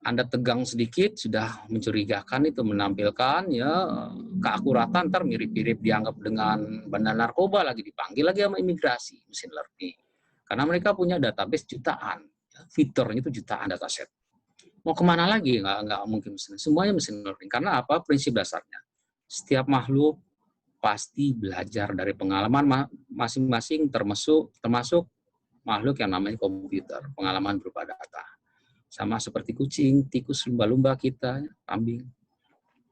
Anda tegang sedikit, sudah mencurigakan itu menampilkan ya keakuratan, ntar mirip-mirip dianggap dengan bandar narkoba lagi, dipanggil lagi sama imigrasi, mesin learning. Karena mereka punya database jutaan, fiturnya itu jutaan dataset. Mau kemana lagi? Nggak mungkin mesin. Semuanya mesin learning. Karena apa? Prinsip dasarnya. Setiap makhluk pasti belajar dari pengalaman masing-masing, termasuk makhluk yang namanya komputer. Pengalaman berupa data. Sama seperti kucing, tikus, lumba-lumba kita, kambing.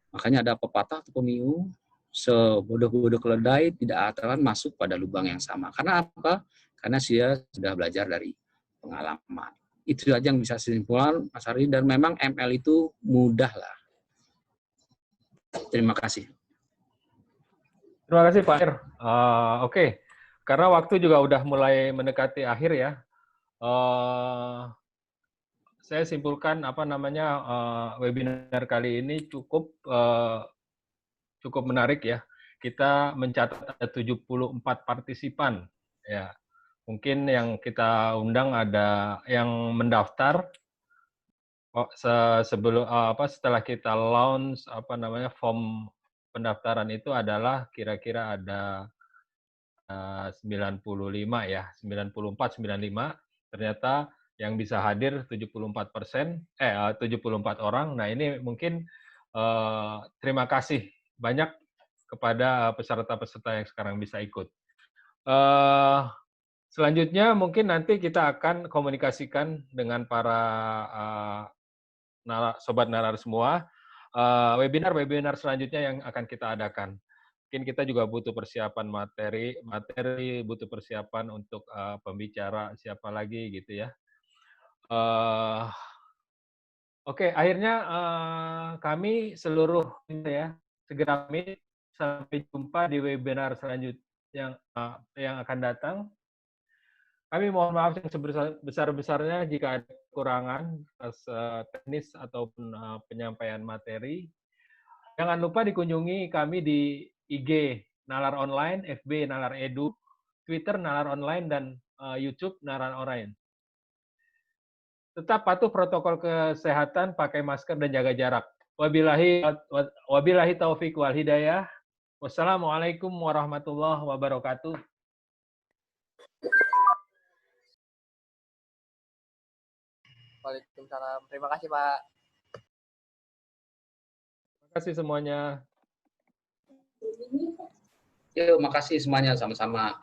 Makanya ada pepatah atau pemiu, sebodoh-bodoh keledai tidak akan masuk pada lubang yang sama. Karena apa? Karena dia sudah belajar dari pengalaman. Itu aja yang bisa saya simpulkan, Mas Ari, dan memang ML itu mudah lah. Terima kasih. Terima kasih Pak Amir. Oke, karena waktu juga udah mulai mendekati akhir ya. Saya simpulkan webinar kali ini cukup menarik ya. Kita mencatat ada 74 partisipan ya. Mungkin yang kita undang ada yang mendaftar setelah kita launch form pendaftaran itu adalah kira-kira ada 95 ya, 94, 95. Ternyata yang bisa hadir 74%, 74 orang. Nah ini mungkin terima kasih banyak kepada peserta-peserta yang sekarang bisa ikut. Selanjutnya mungkin nanti kita akan komunikasikan dengan para sobat nalar semua. Webinar selanjutnya yang akan kita adakan. Mungkin kita juga butuh persiapan materi, butuh persiapan untuk pembicara siapa lagi gitu ya. Oke, akhirnya kami seluruh ya segera sampai jumpa di webinar selanjutnya yang akan datang. Kami mohon maaf yang sebesar-besarnya jika ada kekurangan teknis ataupun penyampaian materi. Jangan lupa dikunjungi kami di IG Nalar Online, FB Nalar Edu, Twitter Nalar Online, dan YouTube Nalar Online. Tetap patuh protokol kesehatan, pakai masker, dan jaga jarak. Wabillahi taufiq wal hidayah. Wassalamualaikum warahmatullahi wabarakatuh. Waalaikumsalam. Terima kasih, Pak. Terima kasih semuanya. Yuk, makasih semuanya sama-sama.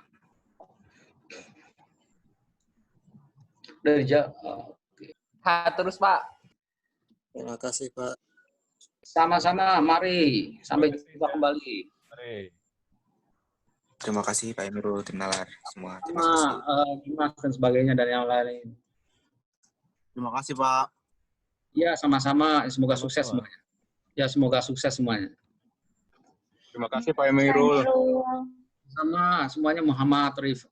Terus, Pak. Terima kasih, Pak. Sama-sama, mari. Sampai jumpa kembali. Mari. Terima kasih Pak Emirul, tim Nalar semua. Terima Sama kasih. Dimas dan sebagainya dan yang lain. Terima kasih Pak. Ya, sama-sama. Semoga Sama-sama. sukses semuanya. Ya, semoga sukses semuanya. Terima kasih Pak Emirul. Sama semuanya Muhammad Rif.